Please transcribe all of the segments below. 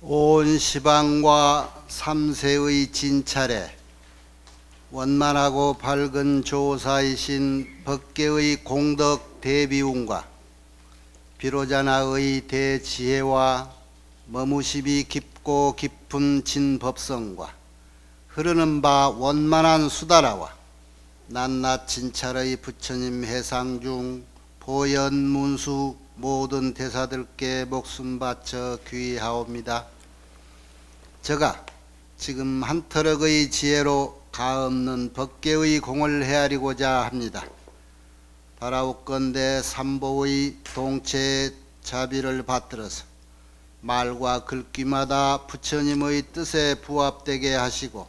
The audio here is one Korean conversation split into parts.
온 시방과 삼세의 진찰에 원만하고 밝은 조사이신 법계의 공덕 대비운과 비로자나의 대지혜와 머무십이 깊고 깊은 진법성과 흐르는 바 원만한 수다라와 낱낱 진찰의 부처님 해상 중 보현문수 모든 대사들께 목숨 바쳐 귀하옵니다. 저가 지금 한터럭의 지혜로 가없는 법계의 공을 헤아리고자 합니다. 바라옵건대 삼보의 동체 자비를 받들어서 말과 글귀마다 부처님의 뜻에 부합되게 하시고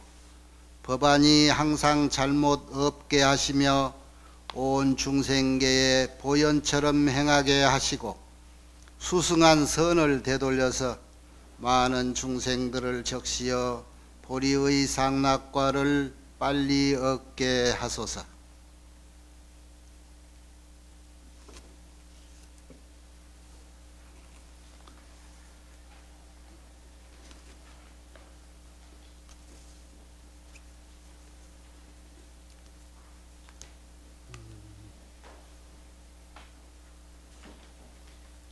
법안이 항상 잘못 없게 하시며 온 중생계에 보현처럼 행하게 하시고 수승한 선을 되돌려서 많은 중생들을 적시어 보리의 상락과를 빨리 얻게 하소서.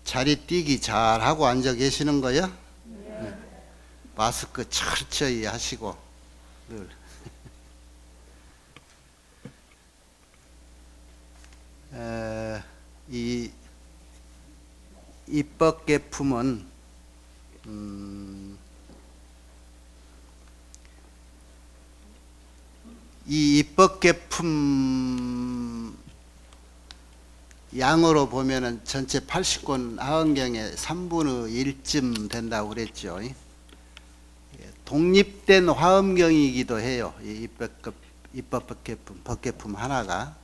자리 뛰기 잘하고 앉아 계시는 거요? 네. 마스크 철저히 하시고 늘. 이 입법계품은 이 입법계품 양으로 보면은 전체 80권 하은경의 3분의 1쯤 된다고 그랬죠. 독립된 화엄경이기도 해요. 이 법계품 하나가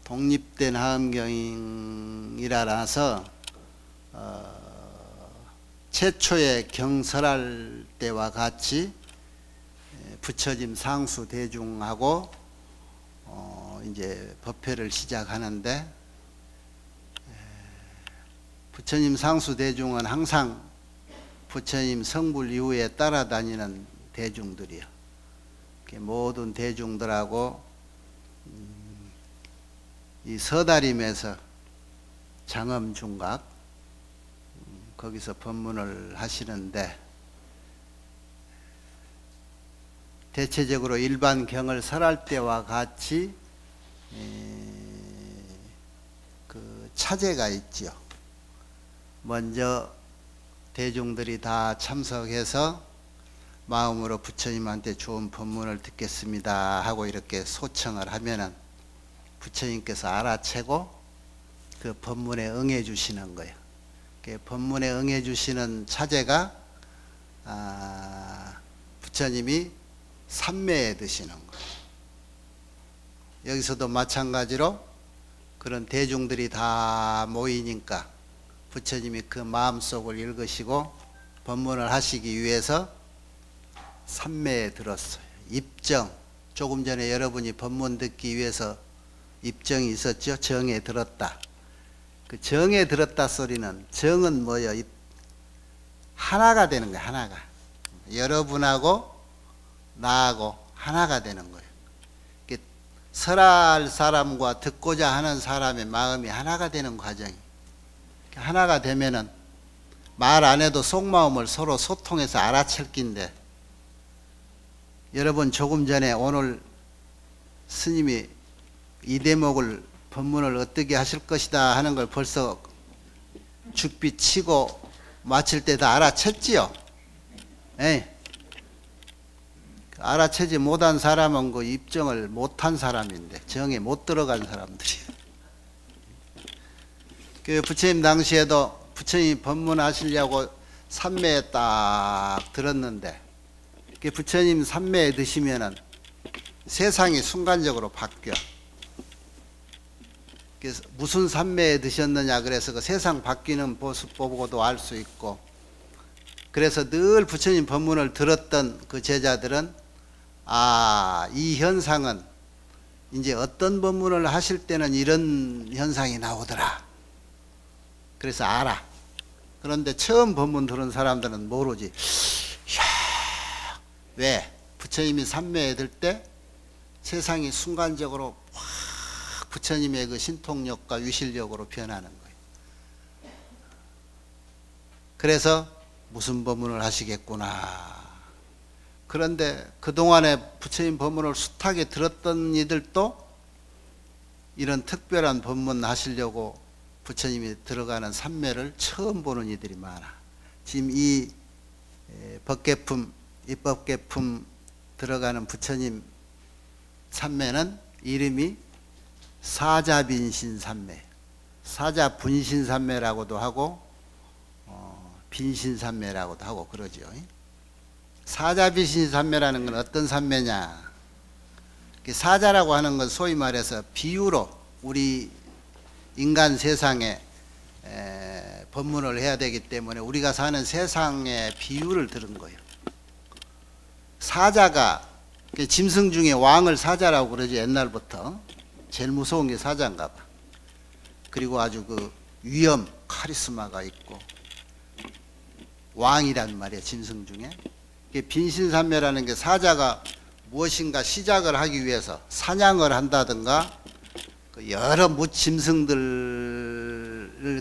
독립된 화엄경이라서 최초의 경설할 때와 같이 부처님 상수 대중하고 이제 법회를 시작하는데, 부처님 상수 대중은 항상 부처님 성불 이후에 따라다니는 대중들이요. 모든 대중들하고 이 서다림에서 장엄중각 거기서 법문을 하시는데, 대체적으로 일반 경을 설할 때와 같이 그 차제가 있죠. 먼저 대중들이 다 참석해서 마음으로 부처님한테 좋은 법문을 듣겠습니다 하고 이렇게 소청을 하면은 부처님께서 알아채고 그 법문에 응해 주시는 거예요. 그 법문에 응해 주시는 차제가 부처님이 삼매에 드시는 거예요. 여기서도 마찬가지로 그런 대중들이 다 모이니까 부처님이 그 마음속을 읽으시고 법문을 하시기 위해서 삼매에 들었어요. 입정, 조금 전에 여러분이 법문 듣기 위해서 입정이 있었죠. 정에 들었다. 그 정에 들었다 소리는, 정은 뭐예요? 하나가 되는 거예요. 하나가. 여러분하고 나하고 하나가 되는 거예요. 설할 사람과 듣고자 하는 사람의 마음이 하나가 되는 과정이. 하나가 되면은 말 안 해도 속마음을 서로 소통해서 알아챌 낀데, 여러분 조금 전에 오늘 스님이 이 대목을 법문을 어떻게 하실 것이다 하는 걸 벌써 죽비 치고 마칠 때 다 알아챘지요? 예. 알아채지 못한 사람은 그 입정을 못한 사람인데, 정에 못 들어간 사람들이에요. 그 부처님 당시에도 부처님이 법문하시려고 삼매에 딱 들었는데, 그 부처님 삼매에 드시면은 세상이 순간적으로 바뀌어. 그래서 무슨 삼매에 드셨느냐 그래서 그 세상 바뀌는 모습 보고도 알 수 있고, 그래서 늘 부처님 법문을 들었던 그 제자들은 이 현상은 이제 어떤 법문을 하실 때는 이런 현상이 나오더라. 그래서 알아. 그런데 처음 법문 들은 사람들은 모르지. 이야, 왜? 부처님이 삼매에 들 때 세상이 순간적으로 확 부처님의 그 신통력과 위실력으로 변하는 거예요. 그래서 무슨 법문을 하시겠구나. 그런데 그동안에 부처님 법문을 숱하게 들었던 이들도 이런 특별한 법문 하시려고 부처님이 들어가는 삼매를 처음 보는 이들이 많아. 지금 이 법계품, 입법계품 들어가는 부처님 삼매는 이름이 사자빈신삼매, 사자분신삼매라고도 하고 빈신삼매라고도 하고 그러죠. 사자빈신삼매라는 건 어떤 삼매냐? 사자라고 하는 건 소위 말해서 비유로 우리 인간 세상에 법문을 해야 되기 때문에 우리가 사는 세상의 비유를 들은 거예요. 사자가 짐승 중에 왕을 사자라고 그러지. 옛날부터 제일 무서운 게 사자인가 봐. 그리고 아주 그 위엄, 카리스마가 있고 왕이란 말이야, 짐승 중에. 빈신삼매라는 게 사자가 무엇인가 시작을 하기 위해서 사냥을 한다든가 여러 무짐승들을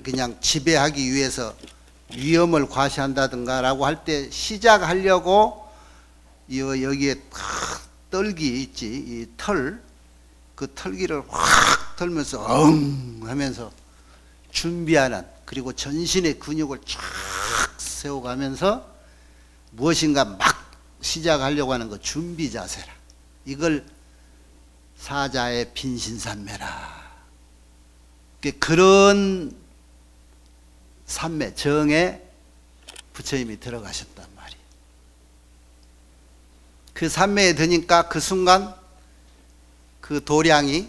그냥 지배하기 위해서 위험을 과시한다든가 라고 할 때 시작하려고 여기에 떨기 있지, 이 털, 그 털기를 확 털면서 엉 하면서 준비하는, 그리고 전신의 근육을 쫙 세워가면서 무엇인가 막 시작하려고 하는 그 준비 자세라. 이걸 사자의 빈신삼매라. 그런 삼매 정에 부처님이 들어가셨단 말이에요. 그 삼매에 드니까 그 순간 그 도량이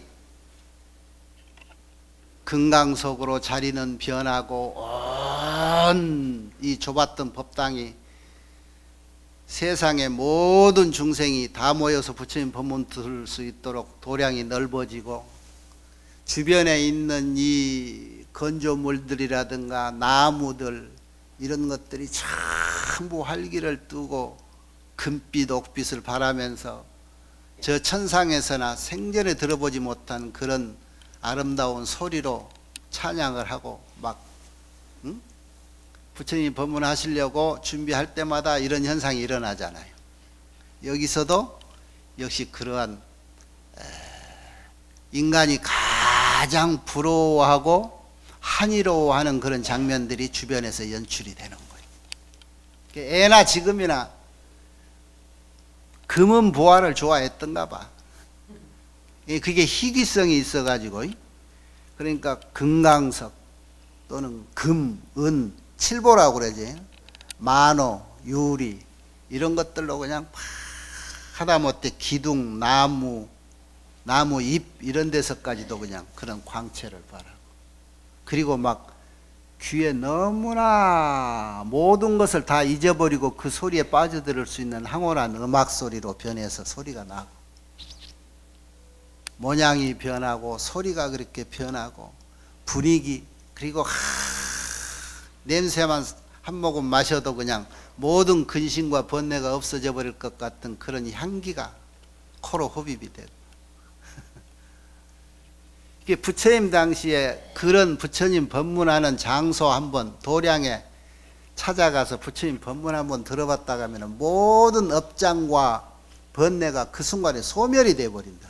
금강석으로 자리는 변하고 온 이 좁았던 법당이 세상의 모든 중생이 다 모여서 부처님 법문 들을 수 있도록 도량이 넓어지고 주변에 있는 이 건조물들이라든가 나무들 이런 것들이 전부 활기를 띠고 금빛 옥빛을 발하면서 저 천상에서나 생전에 들어보지 못한 그런 아름다운 소리로 찬양을 하고 막 부처님이 법문하시려고 준비할 때마다 이런 현상이 일어나잖아요. 여기서도 역시 그러한 인간이 가장 부러워하고 한이로워하는 그런 장면들이 주변에서 연출이 되는 거예요. 애나 지금이나 금은 보화를 좋아했던가 봐. 그게 희귀성이 있어가지고, 그러니까 금강석 또는 금, 은, 칠보라고 그러지. 만호, 유리 이런 것들로 그냥 하다못해 기둥, 나무 잎 이런 데서까지도 그냥 그런 광채를 바라고, 그리고 막 귀에 너무나 모든 것을 다 잊어버리고 그 소리에 빠져들을 수 있는 황홀한 음악 소리로 변해서 소리가 나고, 모양이 변하고 소리가 그렇게 변하고 분위기, 그리고 냄새만 한 모금 마셔도 그냥 모든 근심과 번뇌가 없어져 버릴 것 같은 그런 향기가 코로 흡입이 되고 이게 부처님 당시에 그런 부처님 법문하는 장소 한번 도량에 찾아가서 부처님 법문 한번 들어봤다가 하면 모든 업장과 번뇌가 그 순간에 소멸이 되어 버린다.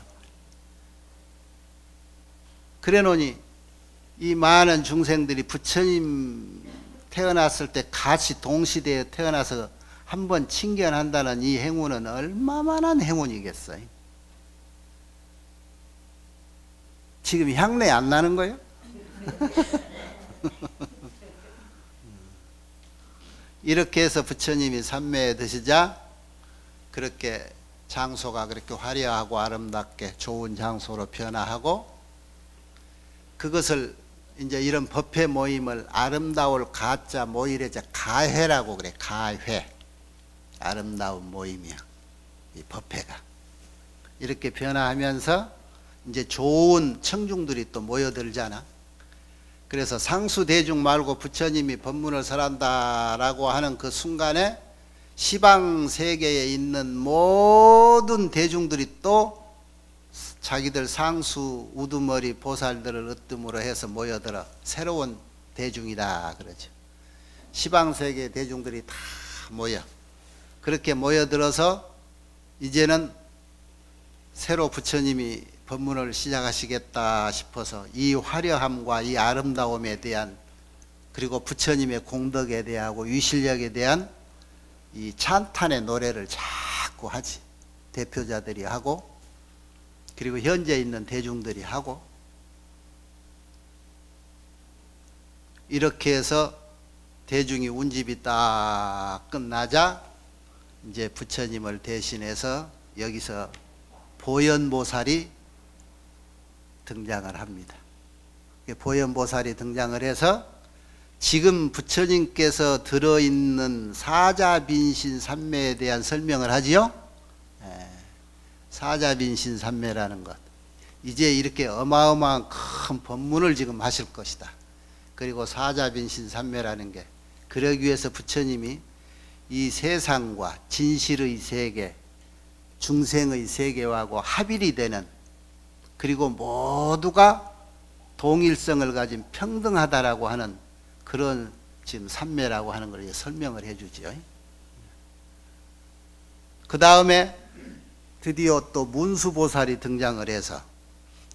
그래 놓으니 이 많은 중생들이 부처님 태어났을 때 같이 동시대에 태어나서 한번 친견한다는 이 행운은 얼마만한 행운이겠어요. 지금 향내 안 나는 거예요? 이렇게 해서 부처님이 삼매에 드시자 그렇게 장소가 그렇게 화려하고 아름답게 좋은 장소로 변화하고, 그것을 이제 이런 법회 모임을 아름다울 가짜 모이래자 가회라고 그래. 가회. 아름다운 모임이야. 이 법회가. 이렇게 변화하면서 이제 좋은 청중들이 또 모여들잖아. 그래서 상수대중 말고 부처님이 법문을 설한다라고 하는 그 순간에 시방 세계에 있는 모든 대중들이 또 자기들 상수 우두머리 보살들을 으뜸으로 해서 모여들어 새로운 대중이다 그러죠. 시방 세계 대중들이 다 모여 그렇게 모여들어서 이제는 새로 부처님이 법문을 시작하시겠다 싶어서 이 화려함과 이 아름다움에 대한 그리고 부처님의 공덕에 대하고 위실력에 대한 이 찬탄의 노래를 자꾸 하지. 대표자들이 하고 그리고 현재 있는 대중들이 하고 이렇게 해서 대중이 운집이 딱 끝나자 이제 부처님을 대신해서 여기서 보현보살이 등장을 합니다. 보현보살이 등장을 해서 지금 부처님께서 들어있는 사자빈신산매에 대한 설명을 하지요. 사자빈신산매라는 것. 이제 이렇게 어마어마한 큰 법문을 지금 하실 것이다. 그리고 사자빈신산매라는 게 그러기 위해서 부처님이 이 세상과 진실의 세계, 중생의 세계하고 합일이 되는 그리고 모두가 동일성을 가진 평등하다라고 하는 그런 지금 산매라고 하는 걸 설명을 해주지요. 그 다음에 드디어 또 문수보살이 등장을 해서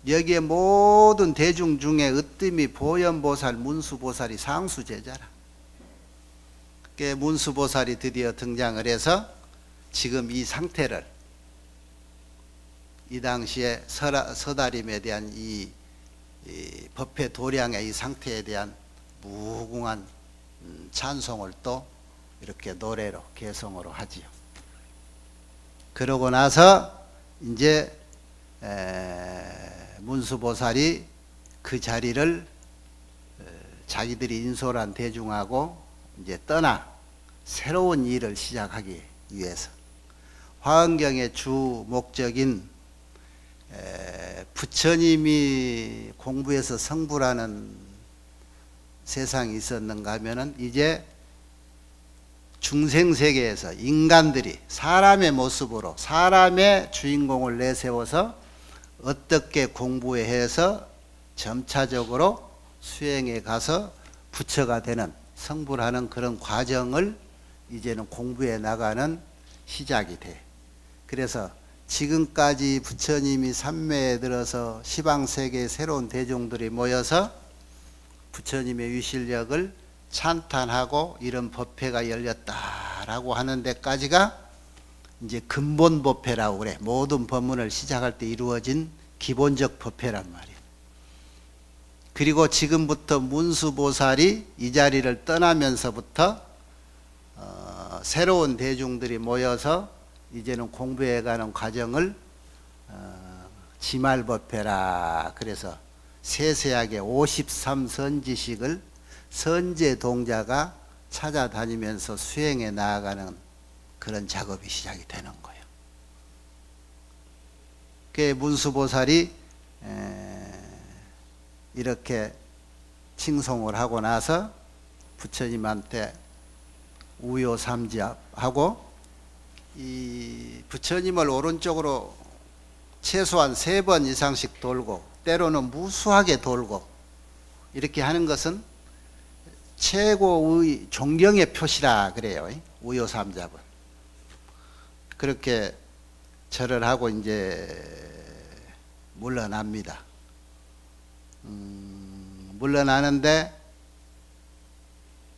여기에 모든 대중 중에 으뜸이 보현보살, 문수보살이 상수제자라. 문수보살이 드디어 등장을 해서 지금 이 상태를 이 당시에 서다림에 대한 이 법회 도량의 이 상태에 대한 무궁한 찬송을 또 이렇게 노래로 개성으로 하지요. 그러고 나서 이제 문수보살이 그 자리를 자기들이 인솔한 대중하고 이제 떠나 새로운 일을 시작하기 위해서 화엄경의 주 목적인 부처님이 공부해서 성불하는 세상이 있었는가 하면은 이제 중생세계에서 인간들이 사람의 모습으로 사람의 주인공을 내세워서 어떻게 공부해서 점차적으로 수행에 가서 부처가 되는 성불하는 그런 과정을 이제는 공부해 나가는 시작이 돼. 그래서 지금까지 부처님이 삼매에 들어서 시방세계의 새로운 대중들이 모여서 부처님의 위실력을 찬탄하고 이런 법회가 열렸다라고 하는 데까지가 이제 근본 법회라고 그래. 모든 법문을 시작할 때 이루어진 기본적 법회란 말이에요. 그리고 지금부터 문수보살이 이 자리를 떠나면서부터 새로운 대중들이 모여서 이제는 공부해가는 과정을 지말법회라 그래서 세세하게 53선지식을 선제동자가 찾아다니면서 수행해 나아가는 그런 작업이 시작이 되는 거예요. 그 문수보살이 이렇게 칭송을 하고 나서 부처님한테 우요삼지하고 이 부처님을 오른쪽으로 최소한 3번 이상씩 돌고 때로는 무수하게 돌고 이렇게 하는 것은 최고의 존경의 표시라 그래요. 우요삼잡은 그렇게 절을 하고 이제 물러납니다. 물러나는데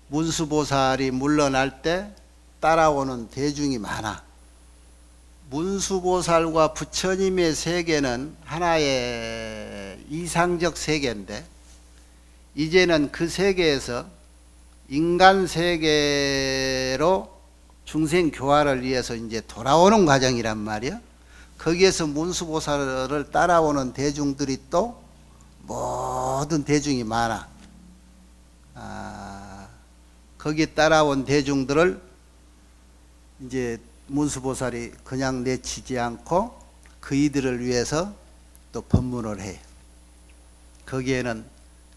문수보살이 물러날 때 따라오는 대중이 많아. 문수보살과 부처님의 세계는 하나의 이상적 세계인데 이제는 그 세계에서 인간 세계로 중생 교화를 위해서 이제 돌아오는 과정이란 말이야. 거기에서 문수보살을 따라오는 대중들이 또 모든 대중이 많아. 거기 따라온 대중들을 이제 문수보살이 그냥 내치지 않고 그이들을 위해서 또 법문을 해. 거기에는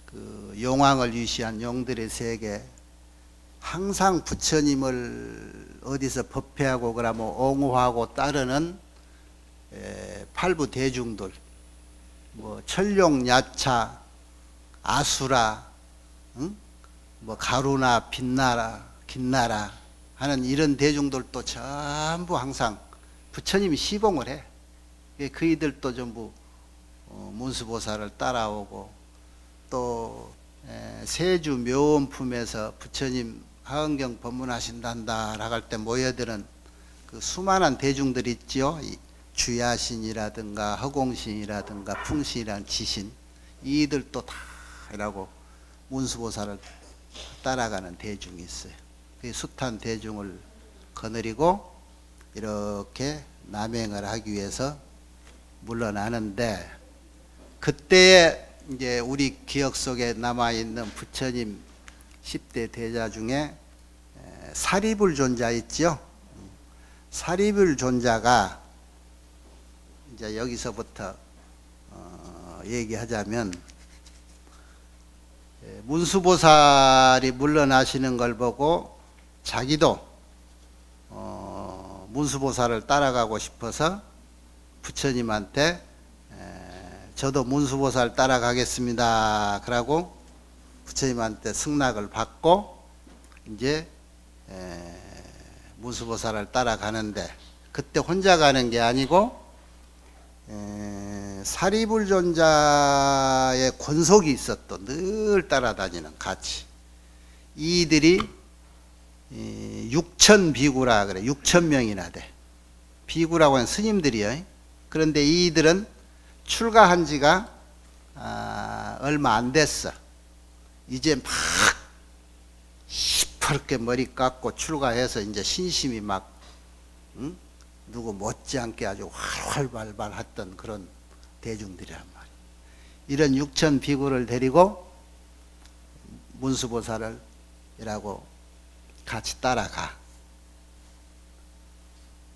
그 그 용왕을 위시한 용들의 세계, 항상 부처님을 어디서 법회하고 그러면 옹호하고 따르는 팔부 대중들, 뭐 천룡, 야차, 아수라, 응? 뭐 가루나 빛나라, 긴나라 하는 이런 대중들도 전부 항상 부처님이 시봉을 해. 그이들도 전부 문수보살을 따라오고, 또 세주 묘원품에서 부처님 하은경 법문하신단다 할 때 모여드는 그 수많은 대중들 있지요. 주야신이라든가 허공신이라든가 풍신이라는 지신, 이들도 다 이라고 문수보살을 따라가는 대중이 있어요. 그 숱한 대중을 거느리고 이렇게 남행을 하기 위해서 물러나는데, 그때에 이제 우리 기억 속에 남아있는 부처님 10대 대자 중에 사리불존자 있죠. 사리불존자가 이제 여기서부터 얘기하자면, 문수보살이 물러나시는 걸 보고 자기도 문수보살을 따라가고 싶어서 부처님한테 저도 문수보살 따라가겠습니다 그러고 부처님한테 승낙을 받고 이제 문수보살을 따라가는데, 그때 혼자 가는 게 아니고 사리불존자의 권속이 있었던, 늘 따라다니는, 같이 이들이 6천 비구라 그래. 6천 명이나 돼. 비구라고 하는 스님들이요. 그런데 이들은 출가한 지가 얼마 안 됐어. 이제 막 시퍼렇게 머리 깎고 출가해서 이제 신심이 막 누구 못지않게 아주 활발했던 그런 대중들이란 말이에요. 이런 6천 비구를 데리고 문수보살을 이라고 같이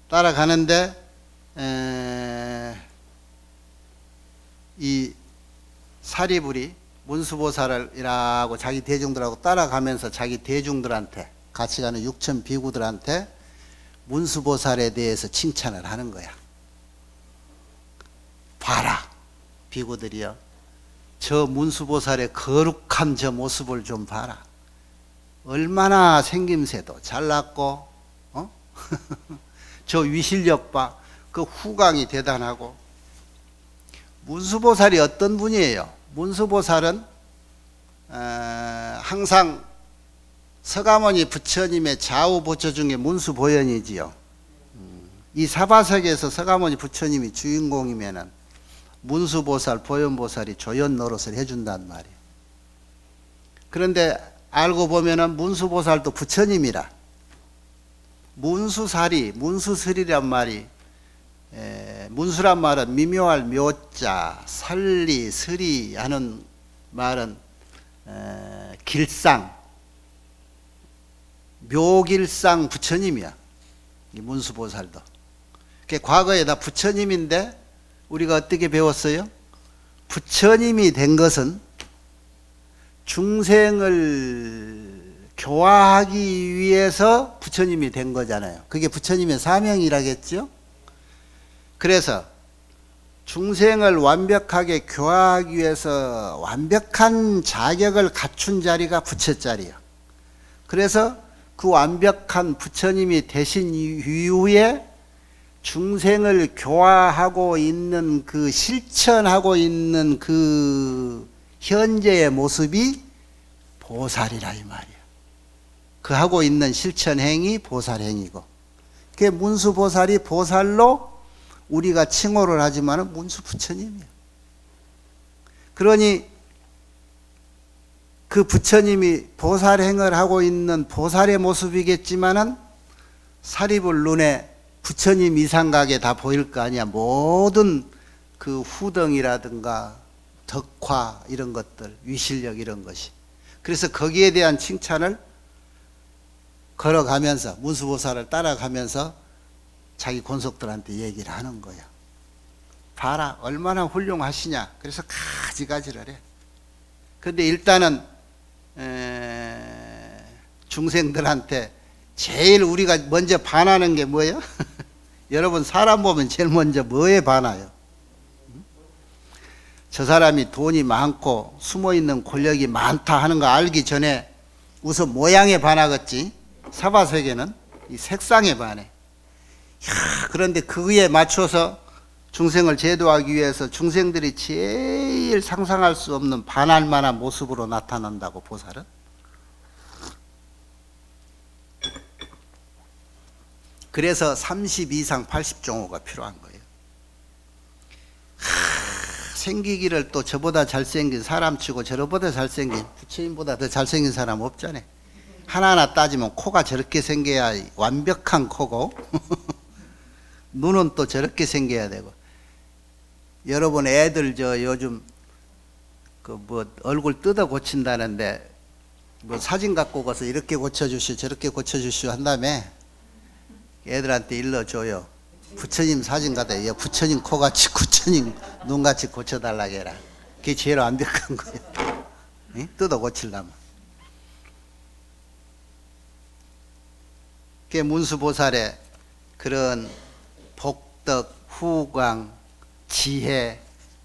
따라가는데, 이 사리불이 문수보살을 이라고 자기 대중들하고 따라가면서 자기 대중들한테, 같이 가는 6천 비구들한테 문수보살에 대해서 칭찬을 하는 거야. 봐라, 비구들이여, 저 문수보살의 거룩한 저 모습을 좀 봐라. 얼마나 생김새도 잘났고, 저 위실력 봐. 그 후광이 대단하고. 문수보살이 어떤 분이에요? 문수보살은 항상 서가모니 부처님의 좌우보처 중에 문수보현이지요. 이 사바세계에서 서가모니 부처님이 주인공이면은 문수보살, 보현보살이 조연 노릇을 해준단 말이에요. 그런데 알고 보면은 문수보살도 부처님이라. 문수살이, 문수설이란 말이, 문수란 말은 미묘할 묘자, 살리, 설이 하는 말은 길상, 묘길상 부처님이야. 이 문수보살도. 과거에 다 부처님인데 우리가 어떻게 배웠어요? 부처님이 된 것은 중생을 교화하기 위해서 부처님이 된 거잖아요. 그게 부처님의 사명이라겠죠? 그래서 중생을 완벽하게 교화하기 위해서 완벽한 자격을 갖춘 자리가 부처자리예요. 그래서 그 완벽한 부처님이 되신 이후에 중생을 교화하고 있는, 그 실천하고 있는 그 현재의 모습이 보살이라 이 말이야. 그 하고 있는 실천행위 보살행위고, 그게 문수보살이 보살로 우리가 칭호를 하지만 문수부처님이야. 그러니 그 부처님이 보살행을 하고 있는 보살의 모습이겠지만은 사리불 눈에 부처님 이상각에 다 보일 거 아니야. 모든 그 후덩이라든가 덕화 이런 것들, 위실력 이런 것이. 그래서 거기에 대한 칭찬을 걸어가면서, 문수보살을 따라가면서 자기 권속들한테 얘기를 하는 거야. 봐라, 얼마나 훌륭하시냐. 그래서 가지가지를 해. 근데 일단은 중생들한테 제일 우리가 먼저 반하는 게 뭐예요? 여러분 사람 보면 제일 먼저 뭐에 반하요? 저 사람이 돈이 많고 숨어있는 권력이 많다 하는 거 알기 전에 우선 모양에 반하겠지. 사바세계는 이 색상에 반해. 그런데 그에 맞춰서 중생을 제도하기 위해서 중생들이 제일 상상할 수 없는 반할 만한 모습으로 나타난다고 보살은. 그래서 30 이상 80종호가 필요한 거예요. 생기기를 또 저보다 잘생긴 사람 치고 저보다 잘생긴 부처님보다 더 잘생긴 사람 없잖아요. 하나하나 따지면 코가 저렇게 생겨야 완벽한 코고 눈은 또 저렇게 생겨야 되고. 여러분 애들 저 요즘 그 뭐 얼굴 뜯어 고친다는데 뭐 사진 갖고 가서 이렇게 고쳐주시오 저렇게 고쳐주시오 한 다음에 애들한테 일러줘요. 부처님 사진 갖다 부처님 코같이 부처님 눈같이 고쳐달라고 해라. 그게 제일 완벽한 거예요. 응? 뜯어 고치려면. 그게 문수보살의 그런 복덕, 후광, 지혜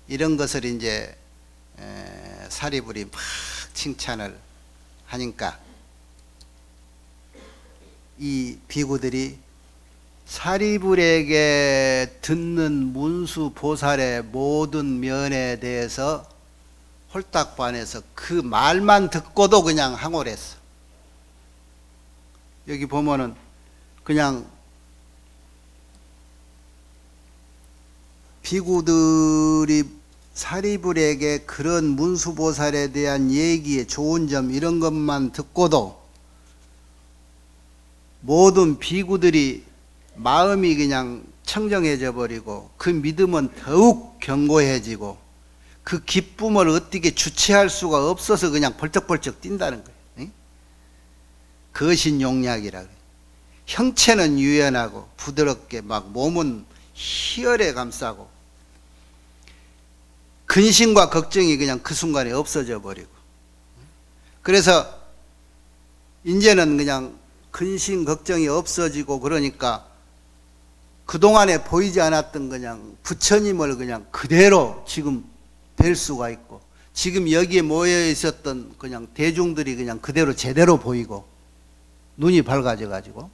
이런 것을 이제 사리불이 막 칭찬을 하니까 이 비구들이 사리불에게 듣는 문수보살의 모든 면에 대해서 홀딱 반해서 그 말만 듣고도 그냥 항월했어. 여기 보면은 그냥 비구들이 사리불에게 그런 문수보살에 대한 얘기의 좋은 점 이런 것만 듣고도 모든 비구들이 마음이 그냥 청정해져 버리고 그 믿음은 더욱 견고해지고 그 기쁨을 어떻게 주체할 수가 없어서 그냥 벌쩍벌쩍 뛴다는 거예요. 응? 거신용약이라 그래요. 형체는 유연하고 부드럽게 막 몸은 희열에 감싸고 근심과 걱정이 그냥 그 순간에 없어져 버리고. 그래서 이제는 그냥 근심 걱정이 없어지고 그러니까 그동안에 보이지 않았던 그냥 부처님을 그냥 그대로 지금 뵐 수가 있고 지금 여기에 모여 있었던 그냥 대중들이 그냥 그대로 제대로 보이고 눈이 밝아져 가지고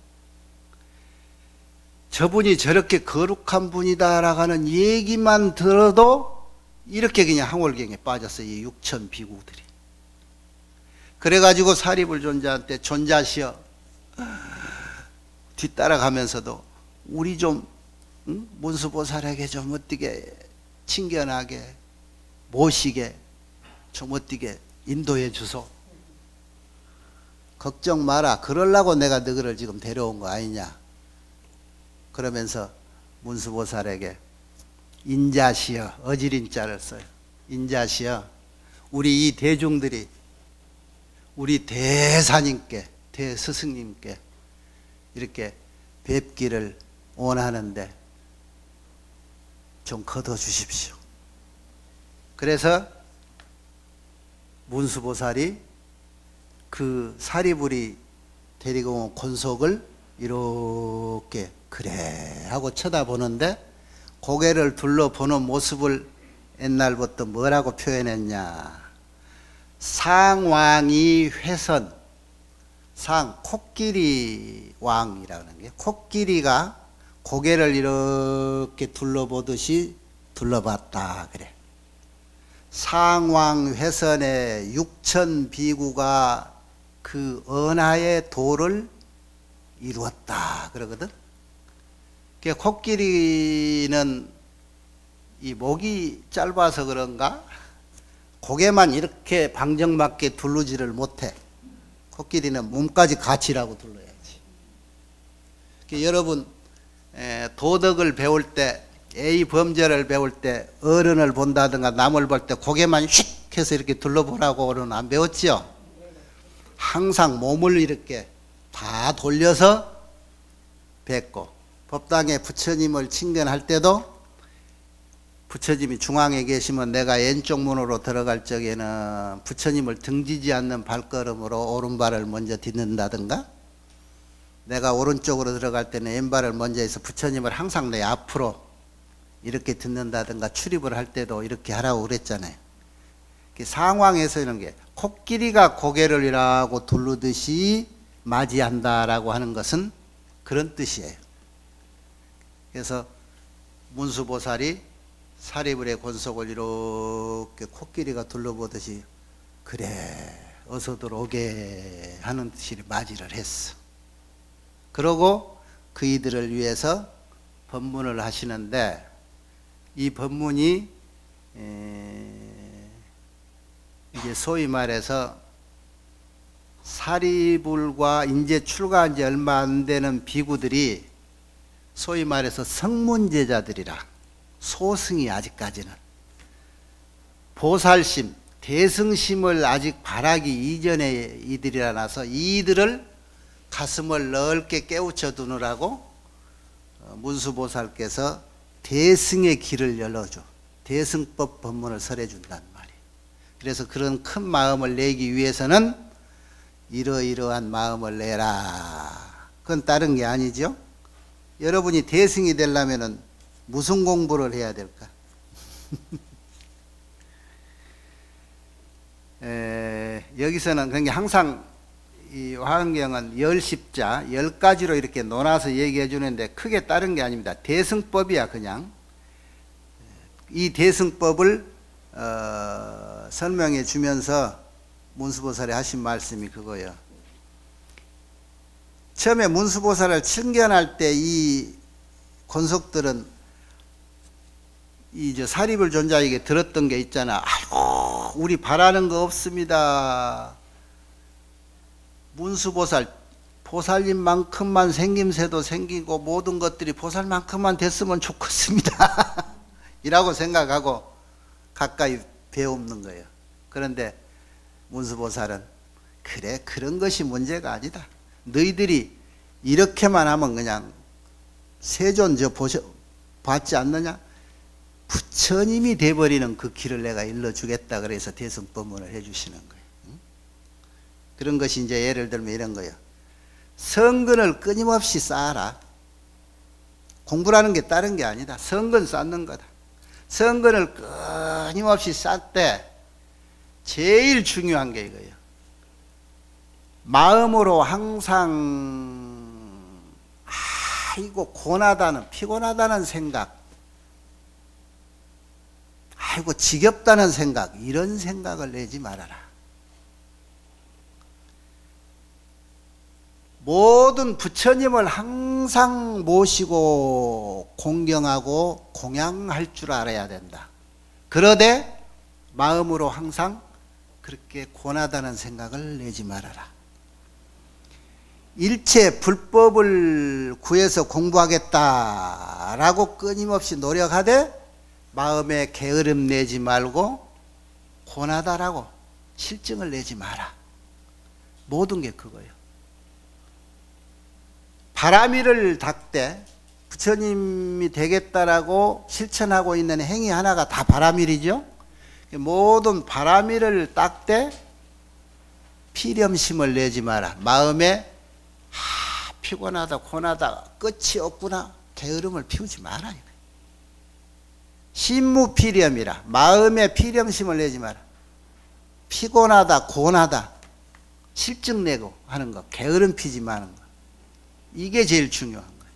저분이 저렇게 거룩한 분이다라고 하는 얘기만 들어도 이렇게 그냥 항월경에 빠졌어요. 이 6천 비구들이. 그래가지고 사리불 존자한테 존자시여 뒤따라가면서도 우리 좀 문수보살에게 좀 어떻게 친견하게 모시게 좀 어떻게 인도해 주소. 걱정 마라. 그러려고 내가 너희를 지금 데려온 거 아니냐. 그러면서 문수보살에게 인자시여 어지린자를 써요. 인자시여 우리 이 대중들이 우리 대사님께 대스승님께 이렇게 뵙기를 원하는데 좀 거둬주십시오. 그래서 문수보살이 그 사리불이 데리고 온 곤속을 이렇게 그래 하고 쳐다보는데 고개를 둘러보는 모습을 옛날부터 뭐라고 표현했냐. 상왕이 회선. 상, 코끼리 왕이라는 게 코끼리가 고개를 이렇게 둘러보듯이 둘러봤다 그래. 상왕회선에 6천 비구가 그 은하의 도를 이루었다 그러거든. 그 코끼리는 이 목이 짧아서 그런가 고개만 이렇게 방정맞게 두르지를 못해. 코끼리는 몸까지 같이라고 둘러야지. 여러분 도덕을 배울 때 예의 범죄를 배울 때 어른을 본다든가 남을 볼 때 고개만 휙 해서 이렇게 둘러보라고는 안 배웠죠. 항상 몸을 이렇게 다 돌려서 뵙고 법당에 부처님을 친견할 때도 부처님이 중앙에 계시면 내가 왼쪽 문으로 들어갈 적에는 부처님을 등지지 않는 발걸음으로 오른발을 먼저 딛는다든가, 내가 오른쪽으로 들어갈 때는 왼발을 먼저 해서 부처님을 항상 내 앞으로 이렇게 듣는다든가, 출입을 할 때도 이렇게 하라고 그랬잖아요. 상황에서 이런 게 코끼리가 고개를 이라고 두르듯이 맞이한다라고 하는 것은 그런 뜻이에요. 그래서 문수보살이 사리불의 권속을 이렇게 코끼리가 둘러보듯이 그래 어서들 오게 하는 듯이 맞이를 했어. 그러고 그 이들을 위해서 법문을 하시는데, 이 법문이 이제 소위 말해서 사리불과 이제 출가한 지 얼마 안 되는 비구들이 소위 말해서 성문제자들이라, 소승이 아직까지는 보살심, 대승심을 아직 바라기 이전의 이들이라서 이들을 가슴을 넓게 깨우쳐 두느라고 문수보살께서 대승의 길을 열어줘, 대승법 법문을 설해준단 말이에요. 그래서 그런 큰 마음을 내기 위해서는 이러이러한 마음을 내라, 그건 다른 게 아니죠. 여러분이 대승이 되려면 무슨 공부를 해야 될까? 여기서는 그러니까 항상 이 화엄경은 10십자 10가지로 이렇게 논아서 얘기해 주는데 크게 다른 게 아닙니다. 대승법이야. 그냥 이 대승법을 설명해 주면서 문수보살이 하신 말씀이 그거예요. 처음에 문수보살을 칭견할 때 이 권속들은 이 사리불 존자에게 들었던 게 있잖아. 아이고 우리 바라는 거 없습니다. 문수보살 보살님만큼만 생김새도 생기고 모든 것들이 보살만큼만 됐으면 좋겠습니다. 이라고 생각하고 가까이 배우는 거예요. 그런데 문수보살은 그래 그런 것이 문제가 아니다. 너희들이 이렇게만 하면 그냥 세존 봤지 않느냐? 부처님이 돼버리는 그 길을 내가 일러주겠다. 그래서 대승법문을 해주시는 거예요. 그런 것이 이제 예를 들면 이런 거예요. 성근을 끊임없이 쌓아라. 공부라는 게 다른 게 아니다. 성근 쌓는 거다. 성근을 끊임없이 쌓을 때 제일 중요한 게 이거예요. 마음으로 항상 아이고 고나다는, 피곤하다는 생각, 아이고 지겹다는 생각, 이런 생각을 내지 말아라. 모든 부처님을 항상 모시고 공경하고 공양할 줄 알아야 된다. 그러되 마음으로 항상 그렇게 고나다는 생각을 내지 말아라. 일체 불법을 구해서 공부하겠다라고 끊임없이 노력하되 마음에 게으름 내지 말고 고나다라고 실증을 내지 마라. 모든 게 그거예요. 바라미를 닦되 부처님이 되겠다라고 실천하고 있는 행위 하나가 다 바라밀이죠. 모든 바라미를 닦되 피렴심을 내지 마라. 마음에 피곤하다 고나다 끝이 없구나 게으름을 피우지 마라. 심무피렴이라. 마음에 피렴심을 내지 마라. 피곤하다 고나다 실증 내고 하는 거, 게으름 피지 마는 거, 이게 제일 중요한 거예요.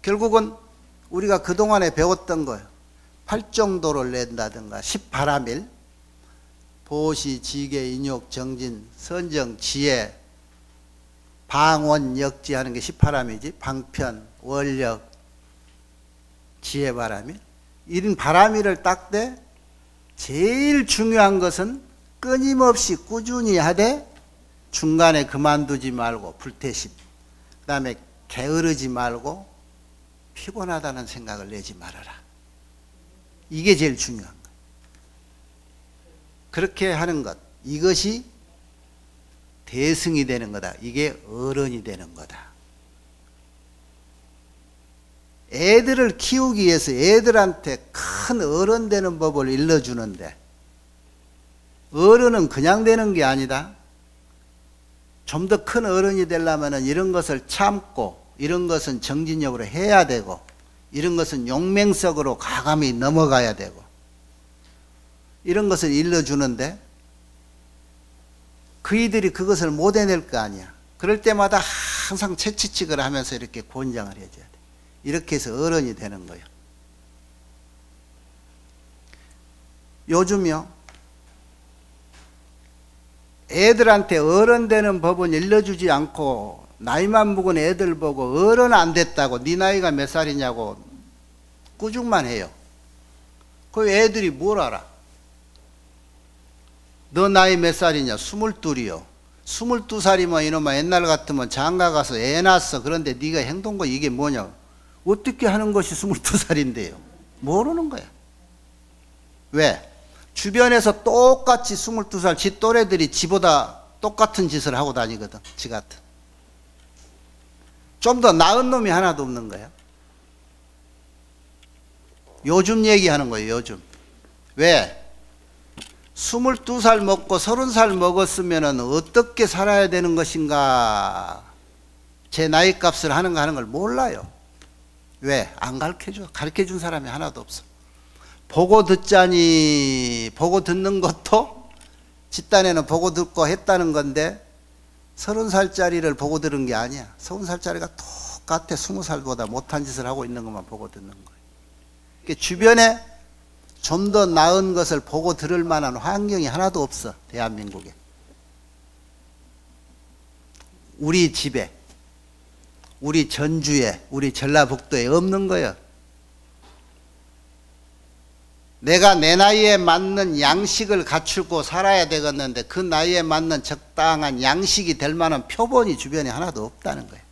결국은 우리가 그동안에 배웠던 거예요. 팔정도를 낸다든가 10바라밀, 보시, 지계, 인욕, 정진, 선정, 지혜, 방원, 역지 하는 게 10바람이지. 방편, 원력, 지혜바라밀. 이런 바라밀을 닦되 제일 중요한 것은 끊임없이 꾸준히 하되 중간에 그만두지 말고 불태심, 그 다음에 게으르지 말고 피곤하다는 생각을 내지 말아라. 이게 제일 중요한 거예요. 그렇게 하는 것, 이것이 대승이 되는 거다. 이게 어른이 되는 거다. 애들을 키우기 위해서 애들한테 큰 어른 되는 법을 일러주는데, 어른은 그냥 되는 게 아니다. 좀 더 큰 어른이 되려면 이런 것을 참고, 이런 것은 정진력으로 해야 되고, 이런 것은 용맹석으로 과감히 넘어가야 되고, 이런 것을 일러주는데, 그이들이 그것을 못 해낼 거 아니야. 그럴 때마다 항상 채찍질을 하면서 이렇게 권장을 해줘야 돼. 이렇게 해서 어른이 되는 거예요. 요즘요, 애들한테 어른 되는 법은 일러주지 않고 나이만 먹은 애들 보고 어른 안 됐다고, 네 나이가 몇 살이냐고 꾸중만 해요. 그 애들이 뭘 알아? 너 나이 몇 살이냐? 22이요. 22살이면 이놈아 옛날 같으면 장가 가서 애 낳았어. 그런데 네가 행동거 이게 뭐냐? 어떻게 하는 것이 22살인데요? 모르는 거야. 왜? 주변에서 똑같이 22살 지 또래들이 지보다 똑같은 짓을 하고 다니거든. 지 같은. 좀 더 나은 놈이 하나도 없는 거야. 요즘 얘기하는 거예요. 요즘. 왜? 22살 먹고 30살 먹었으면 어떻게 살아야 되는 것인가, 제 나이 값을 하는 걸 몰라요. 왜? 안 가르쳐줘. 가르쳐준 사람이 하나도 없어. 보고 듣자니, 보고 듣는 것도 집단에는 보고 듣고 했다는 건데 30살짜리를 보고 들은 게 아니야. 30살짜리가 똑같아. 20살보다 못한 짓을 하고 있는 것만 보고 듣는 거예요. 그러니까 주변에 좀 더 나은 것을 보고 들을 만한 환경이 하나도 없어. 대한민국에. 우리 집에, 우리 전주에, 우리 전라북도에 없는 거예요. 내가 내 나이에 맞는 양식을 갖추고 살아야 되겠는데 그 나이에 맞는 적당한 양식이 될 만한 표본이 주변에 하나도 없다는 거예요.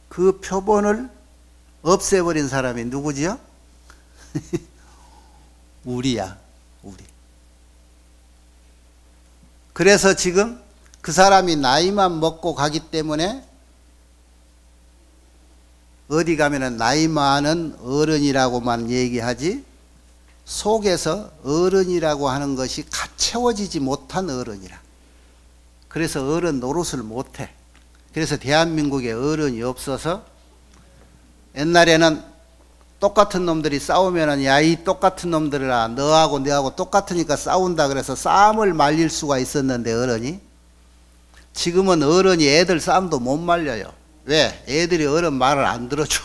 그 표본을 없애버린 사람이 누구지요? 우리야, 우리. 그래서 지금 그 사람이 나이만 먹고 가기 때문에 어디 가면은 나이 많은 어른이라고만 얘기하지, 속에서 어른이라고 하는 것이 갓 채워지지 못한 어른이라. 그래서 어른 노릇을 못해. 그래서 대한민국에 어른이 없어서 옛날에는 똑같은 놈들이 싸우면은 야, 이 똑같은 놈들아, 너하고 내하고 똑같으니까 싸운다 그래서 싸움을 말릴 수가 있었는데 어른이, 지금은 어른이 애들 싸움도 못 말려요. 왜? 애들이 어른 말을 안 들어줘.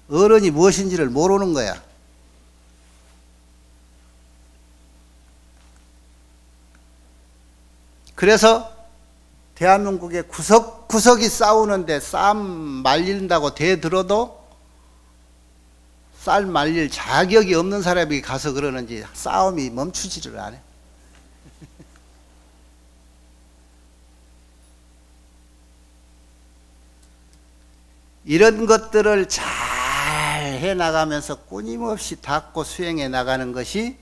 어른이 무엇인지를 모르는 거야. 그래서 대한민국의 구석구석이 싸우는데 싸움 말린다고 대들어도 쌀 말릴 자격이 없는 사람이 가서 그러는지 싸움이 멈추지를 않아요. 이런 것들을 잘 해나가면서 끊임없이 닦고 수행해 나가는 것이,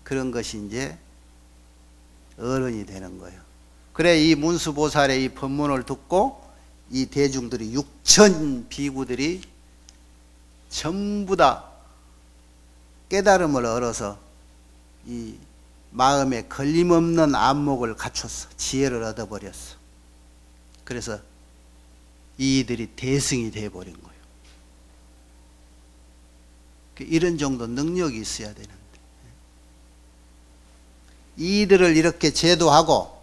그런 것이 이제 어른이 되는 거예요. 그래, 이 문수보살의 이 법문을 듣고 이 대중들이 6천 비구들이 전부 다 깨달음을 얻어서 이 마음에 걸림없는 안목을 갖췄어. 지혜를 얻어버렸어. 그래서 이들이 대승이 되어버린 거예요. 이런 정도 능력이 있어야 되는데, 이들을 이렇게 제도하고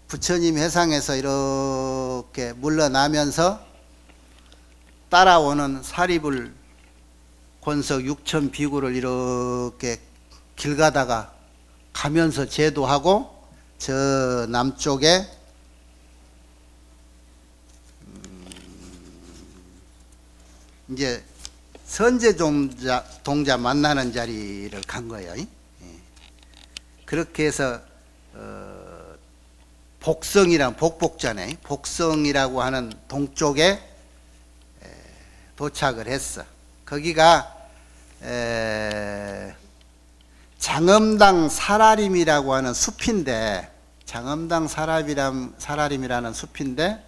부처님 회상에서 이렇게 물러나면서 따라오는 사리불 권석 6천 비구를 이렇게 길 가다가 가면서 제도하고, 저 남쪽에 이제 선제동자 만나는 자리를 간 거예요. 그렇게 해서 복성이란 복복자네, 복성이라고 하는 동쪽에 도착을 했어. 거기가 장엄당 살아림이라고 하는 숲인데, 장엄당 살아림이라는 숲인데,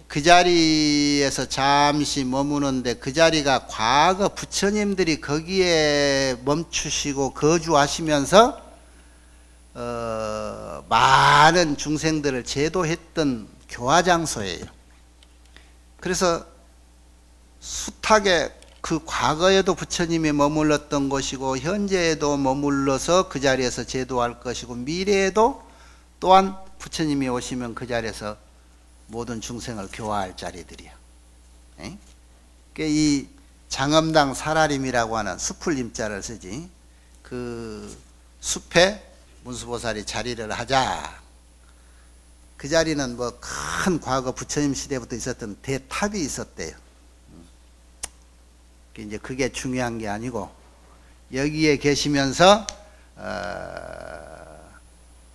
그 자리에서 잠시 머무는데, 그 자리가 과거 부처님들이 거기에 멈추시고 거주하시면서 많은 중생들을 제도했던 교화장소예요. 그래서 숱하게 그 과거에도 부처님이 머물렀던 곳이고 현재에도 머물러서 그 자리에서 제도할 것이고 미래에도 또한 부처님이 오시면 그 자리에서 모든 중생을 교화할 자리들이야. 이 장엄당 살아림이라고 하는 숲을 임자를 쓰지, 그 숲에 문수보살이 자리를 하자. 그 자리는 뭐 큰 과거 부처님 시대부터 있었던 대탑이 있었대요. 이제 그게 중요한 게 아니고, 여기에 계시면서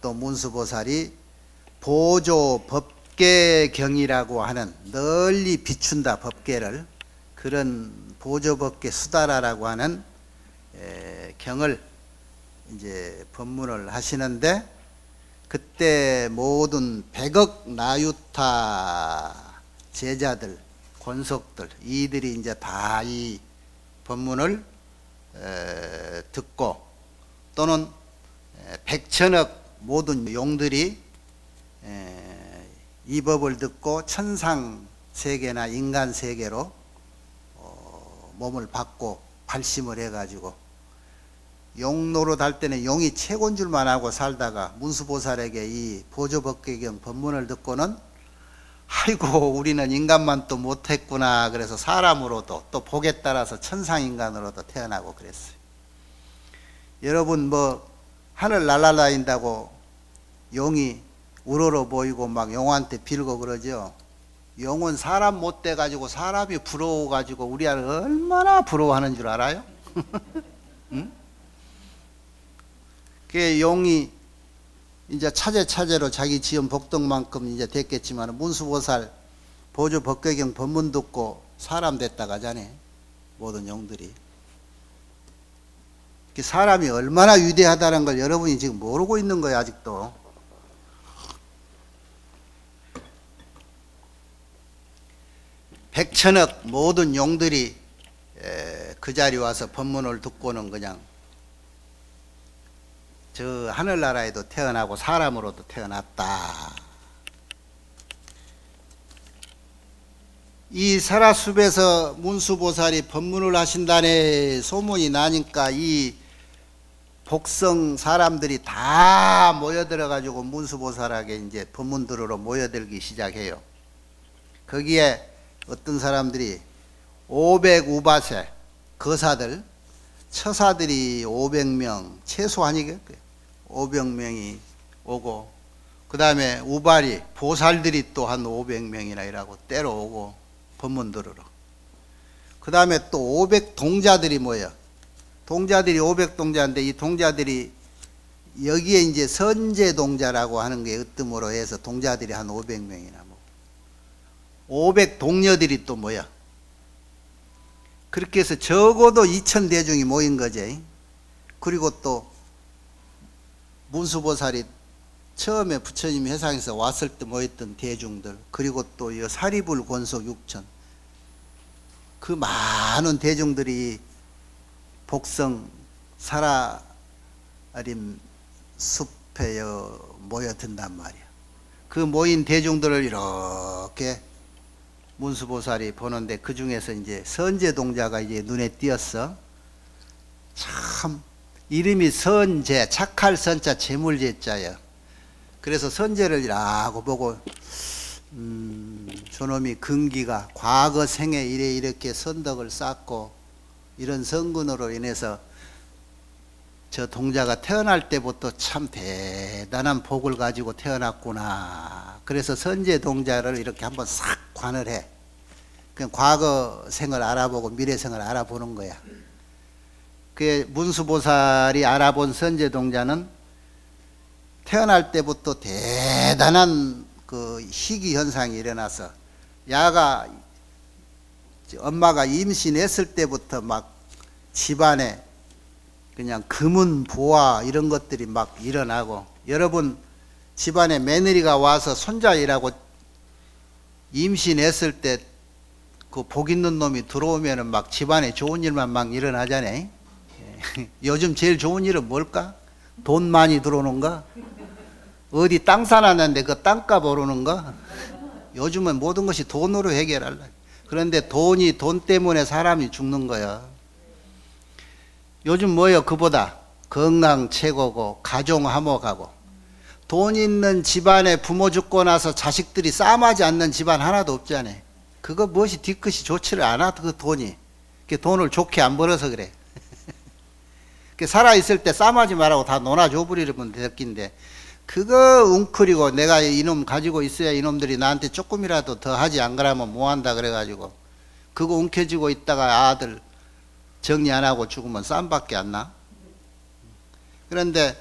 또 문수보살이 보조 법계경이라고 하는, 널리 비춘다 법계를, 그런 보조 법계 수다라라고 하는 경을 이제 법문을 하시는데, 그때 모든 100억 나유타 제자들, 권속들, 이들이 이제 다 이 법문을 듣고, 또는 100천억 모든 용들이 이 법을 듣고 천상 세계나 인간 세계로 몸을 받고 발심을 해가지고, 용노릇 할 때는 용이 최고인 줄만 알고 살다가 문수보살에게 이 보조법계경 법문을 듣고는 아이고 우리는 인간만 또 못했구나, 그래서 사람으로도 또 복에 따라서 천상인간으로도 태어나고 그랬어요. 여러분 뭐 하늘 날아다닌다고 용이 우러러 보이고 막 용한테 빌고 그러죠. 용은 사람 못 돼가지고 사람이 부러워가지고 우리를 얼마나 부러워하는 줄 알아요? 응? 그 용이 이제 차제차제로 자기 지은 복덕만큼 이제 됐겠지만, 문수보살 보조 법계경 법문 듣고 사람 됐다 가자네, 모든 용들이. 사람이 얼마나 위대하다는 걸 여러분이 지금 모르고 있는 거예요, 아직도. 백천억 모든 용들이 그 자리 와서 법문을 듣고는 그냥 저 하늘나라에도 태어나고 사람으로도 태어났다. 이 설화숲에서 문수보살이 법문을 하신다네 소문이 나니까 이 복성 사람들이 다 모여들어 가지고 문수보살에게 이제 법문 들으러 모여들기 시작해요. 거기에 어떤 사람들이 500우바세 거사들, 처사들이 500명 최소 아니겠어요? 500명이 오고, 그 다음에 우발이 보살들이 또 한 500명이나 이라고 때려 오고 법문 들으러. 그 다음에 또 500동자들이 모여. 동자들이 500동자인데 이 동자들이 여기에 이제 선제동자라고 하는 게 으뜸으로 해서 동자들이 한 500명이나 모고 500동녀들이 또 모여. 그렇게 해서 적어도 2000대중이 모인 거지. 그리고 또 문수보살이 처음에 부처님이 해상에서 왔을 때 모였던 대중들, 그리고 또 이 사리불 권속 6천, 그 많은 대중들이 복성 사라림 숲에 모여든단 말이야. 그 모인 대중들을 이렇게 문수보살이 보는데, 그 중에서 이제 선제동자가 이제 눈에 띄었어. 참 이름이 선제, 착할 선자 재물제자야. 그래서 선제를 이라고 보고, 저놈이 근기가 과거 생에 이렇게 선덕을 쌓고 이런 성근으로 인해서 저 동자가 태어날 때부터 참 대단한 복을 가지고 태어났구나. 그래서 선제 동자를 이렇게 한번 싹 관을 해. 그냥 과거 생을 알아보고 미래 생을 알아보는 거야. 그 문수보살이 알아본 선제 동자는 태어날 때부터 대단한 그 희귀 현상이 일어나서, 야가 엄마가 임신했을 때부터 막 집안에 그냥 금은 보화 이런 것들이 막 일어나고, 여러분 집안에 며느리가 와서 손자이라고 임신했을 때 그 복 있는 놈이 들어오면은 막 집안에 좋은 일만 막 일어나잖아요. 요즘 제일 좋은 일은 뭘까? 돈 많이 들어오는가? 어디 땅 사놨는데 그 땅값 오르는가? 요즘은 모든 것이 돈으로 해결할라. 그런데 돈 때문에 사람이 죽는 거야. 요즘 뭐예요? 그보다 건강 최고고 가정 화목하고, 돈 있는 집안에 부모 죽고 나서 자식들이 싸움하지 않는 집안 하나도 없잖아요. 그거 무엇이 뒤끝이 좋지를 않아. 그 돈이 돈을 좋게 안 벌어서 그래. 살아있을 때 싸움하지 말라고 다 논아줘 버리면 될 낀데, 그거 웅크리고 내가 이놈 가지고 있어야 이놈들이 나한테 조금이라도 더 하지, 안 그러면 뭐한다 그래가지고 그거 움켜쥐고 있다가 아들 정리 안 하고 죽으면 쌈밖에 안 나. 그런데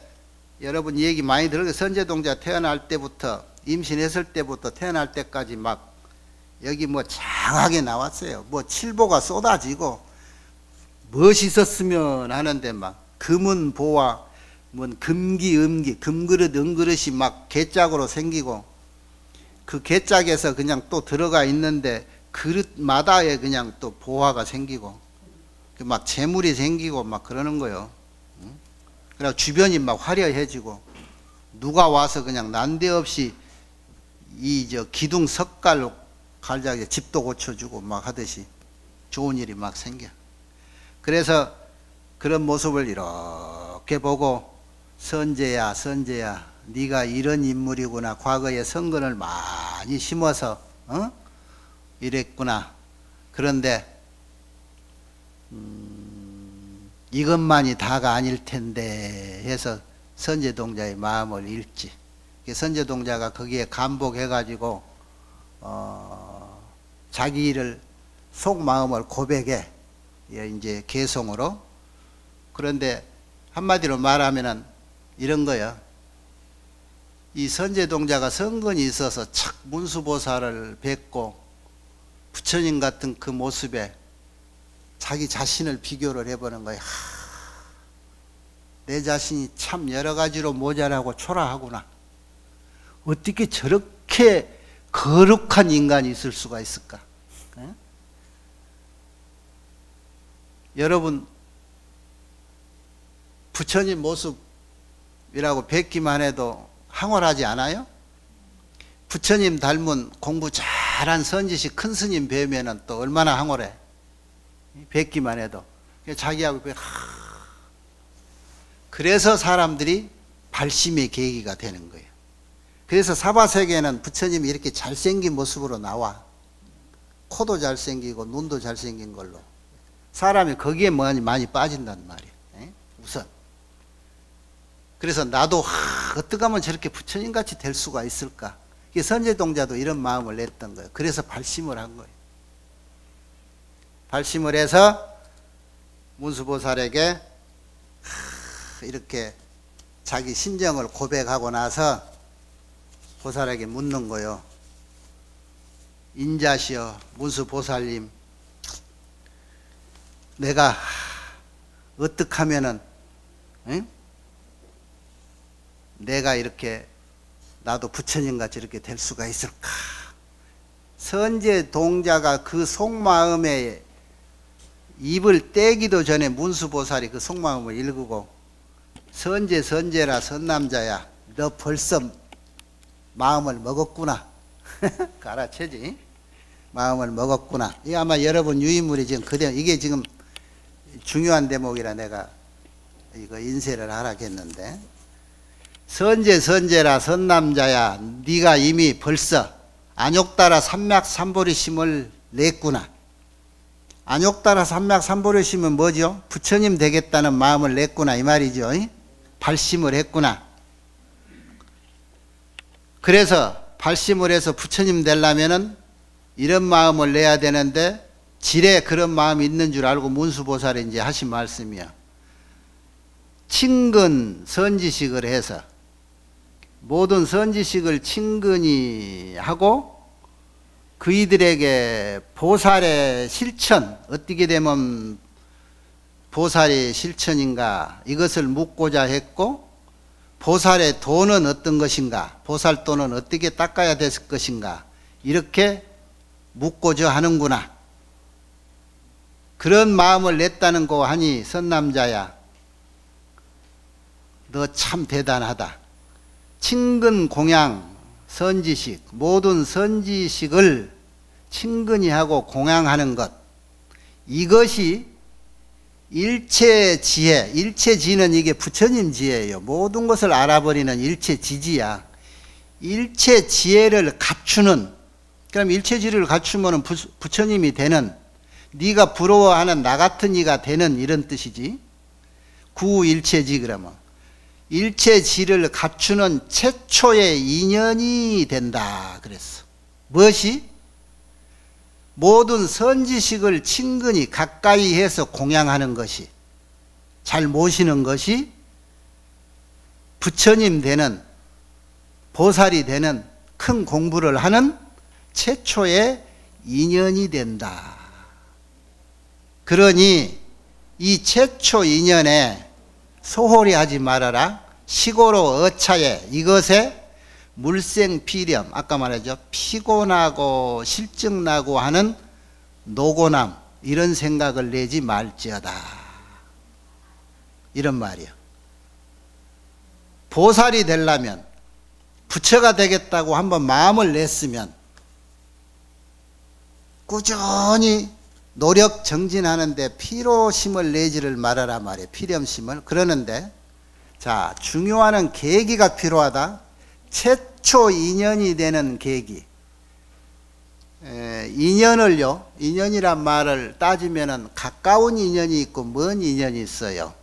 여러분 얘기 많이 들어요. 선제동자 태어날 때부터, 임신했을 때부터 태어날 때까지 막 여기 뭐 장하게 나왔어요. 뭐 칠보가 쏟아지고 무엇이 있었으면 하는데 막 금은 보화, 뭐 금기 음기, 금그릇 은그릇이 막 개짝으로 생기고, 그 개짝에서 그냥 또 들어가 있는데 그릇마다에 그냥 또 보화가 생기고 막 재물이 생기고 막 그러는 거예요. 그래서 주변이 막 화려해지고, 누가 와서 그냥 난데없이 기둥 석갈로 갈자기 집도 고쳐주고 막 하듯이 좋은 일이 막 생겨. 그래서 그런 모습을 이렇게 보고, 선제야 선제야, 네가 이런 인물이구나. 과거에 선근을 많이 심어서 이랬구나. 그런데 이것만이 다가 아닐 텐데 해서 선제동자의 마음을 읽지. 선제동자가 거기에 감복해 가지고 자기 일을 속마음을 고백해, 이제 개송으로. 그런데 한마디로 말하면은 이런 거야. 이 선제동자가 선근이 있어서 착 문수보살을 뵙고 부처님 같은 그 모습에 자기 자신을 비교를 해보는 거야. 내 자신이 참 여러 가지로 모자라고 초라하구나. 어떻게 저렇게 거룩한 인간이 있을 수가 있을까? 에? 여러분, 부처님 모습이라고 뵙기만 해도 황홀하지 않아요? 부처님 닮은 공부 잘한 선지식 큰 스님 뵈면은 또 얼마나 황홀해. 뵙기만 해도. 자기하고 그래서 사람들이 발심의 계기가 되는 거예요. 그래서 사바세계는 부처님이 이렇게 잘생긴 모습으로 나와. 코도 잘생기고 눈도 잘생긴 걸로. 사람이 거기에 많이 빠진단 말이에요. 우선. 그래서 나도 어떻게 하면 저렇게 부처님같이 될 수가 있을까? 선제동자도 이런 마음을 냈던 거예요. 그래서 발심을 한 거예요. 발심을 해서 문수보살에게 이렇게 자기 심정을 고백하고 나서 보살에게 묻는 거예요. 인자시여 문수보살님, 내가 어떻게 하면은 내가 이렇게 나도 부처님같이 이렇게 될 수가 있을까? 선제동자가 그 속마음에 입을 떼기도 전에 문수보살이 그 속마음을 읽고, 선제라 선남자야, 너 벌써 마음을 먹었구나. 알아채지? 마음을 먹었구나. 이게 아마 여러분 유인물이 지금 그대로, 이게 지금 중요한 대목이라 내가 이거 인쇄를 하라겠는데, 선제라 선남자야, 네가 이미 벌써 안욕따라 삼맥삼보리심을 냈구나. 안욕따라 삼맥삼보리심은 뭐죠? 부처님 되겠다는 마음을 냈구나 이 말이죠. 발심을 했구나. 그래서 발심을 해서 부처님 되려면은 이런 마음을 내야 되는데, 지레 그런 마음이 있는 줄 알고 문수보살이 이제 하신 말씀이야. 친근 선지식을 해서 모든 선지식을 친근히 하고, 그이들에게 보살의 실천, 어떻게 되면 보살의 실천인가 이것을 묻고자 했고, 보살의 도는 어떤 것인가, 보살도는 어떻게 닦아야 될 것인가, 이렇게 묻고자 하는구나. 그런 마음을 냈다는 거 하니, 선남자야, 너 참 대단하다. 친근 공양 선지식, 모든 선지식을 친근히 하고 공양하는 것, 이것이 일체지혜. 일체지는 이게 부처님 지혜예요. 모든 것을 알아버리는 일체지지야. 일체지혜를 갖추는, 그럼 일체지혜를 갖추면 부처님이 되는, 네가 부러워하는 나 같은 이가 되는, 이런 뜻이지. 구일체지. 그러면 일체지를 갖추는 최초의 인연이 된다 그랬어. 무엇이? 모든 선지식을 친근히 가까이 해서 공양하는 것이, 잘 모시는 것이 부처님 되는, 보살이 되는, 큰 공부를 하는 최초의 인연이 된다. 그러니 이 최초 인연에 소홀히 하지 말아라. 시고로 어차에, 이것에 물생피렴, 아까 말했죠. 피곤하고 실증나고 하는 노고남, 이런 생각을 내지 말지어다, 이런 말이요. 보살이 되려면, 부처가 되겠다고 한번 마음을 냈으면 꾸준히 노력 정진하는데 피로심을 내지를 말아라 말이에요. 피렴심을. 그러는데, 자, 중요한 계기가 필요하다. 최초 인연이 되는 계기. 인연을요, 인연이란 말을 따지면은 가까운 인연이 있고 먼 인연이 있어요.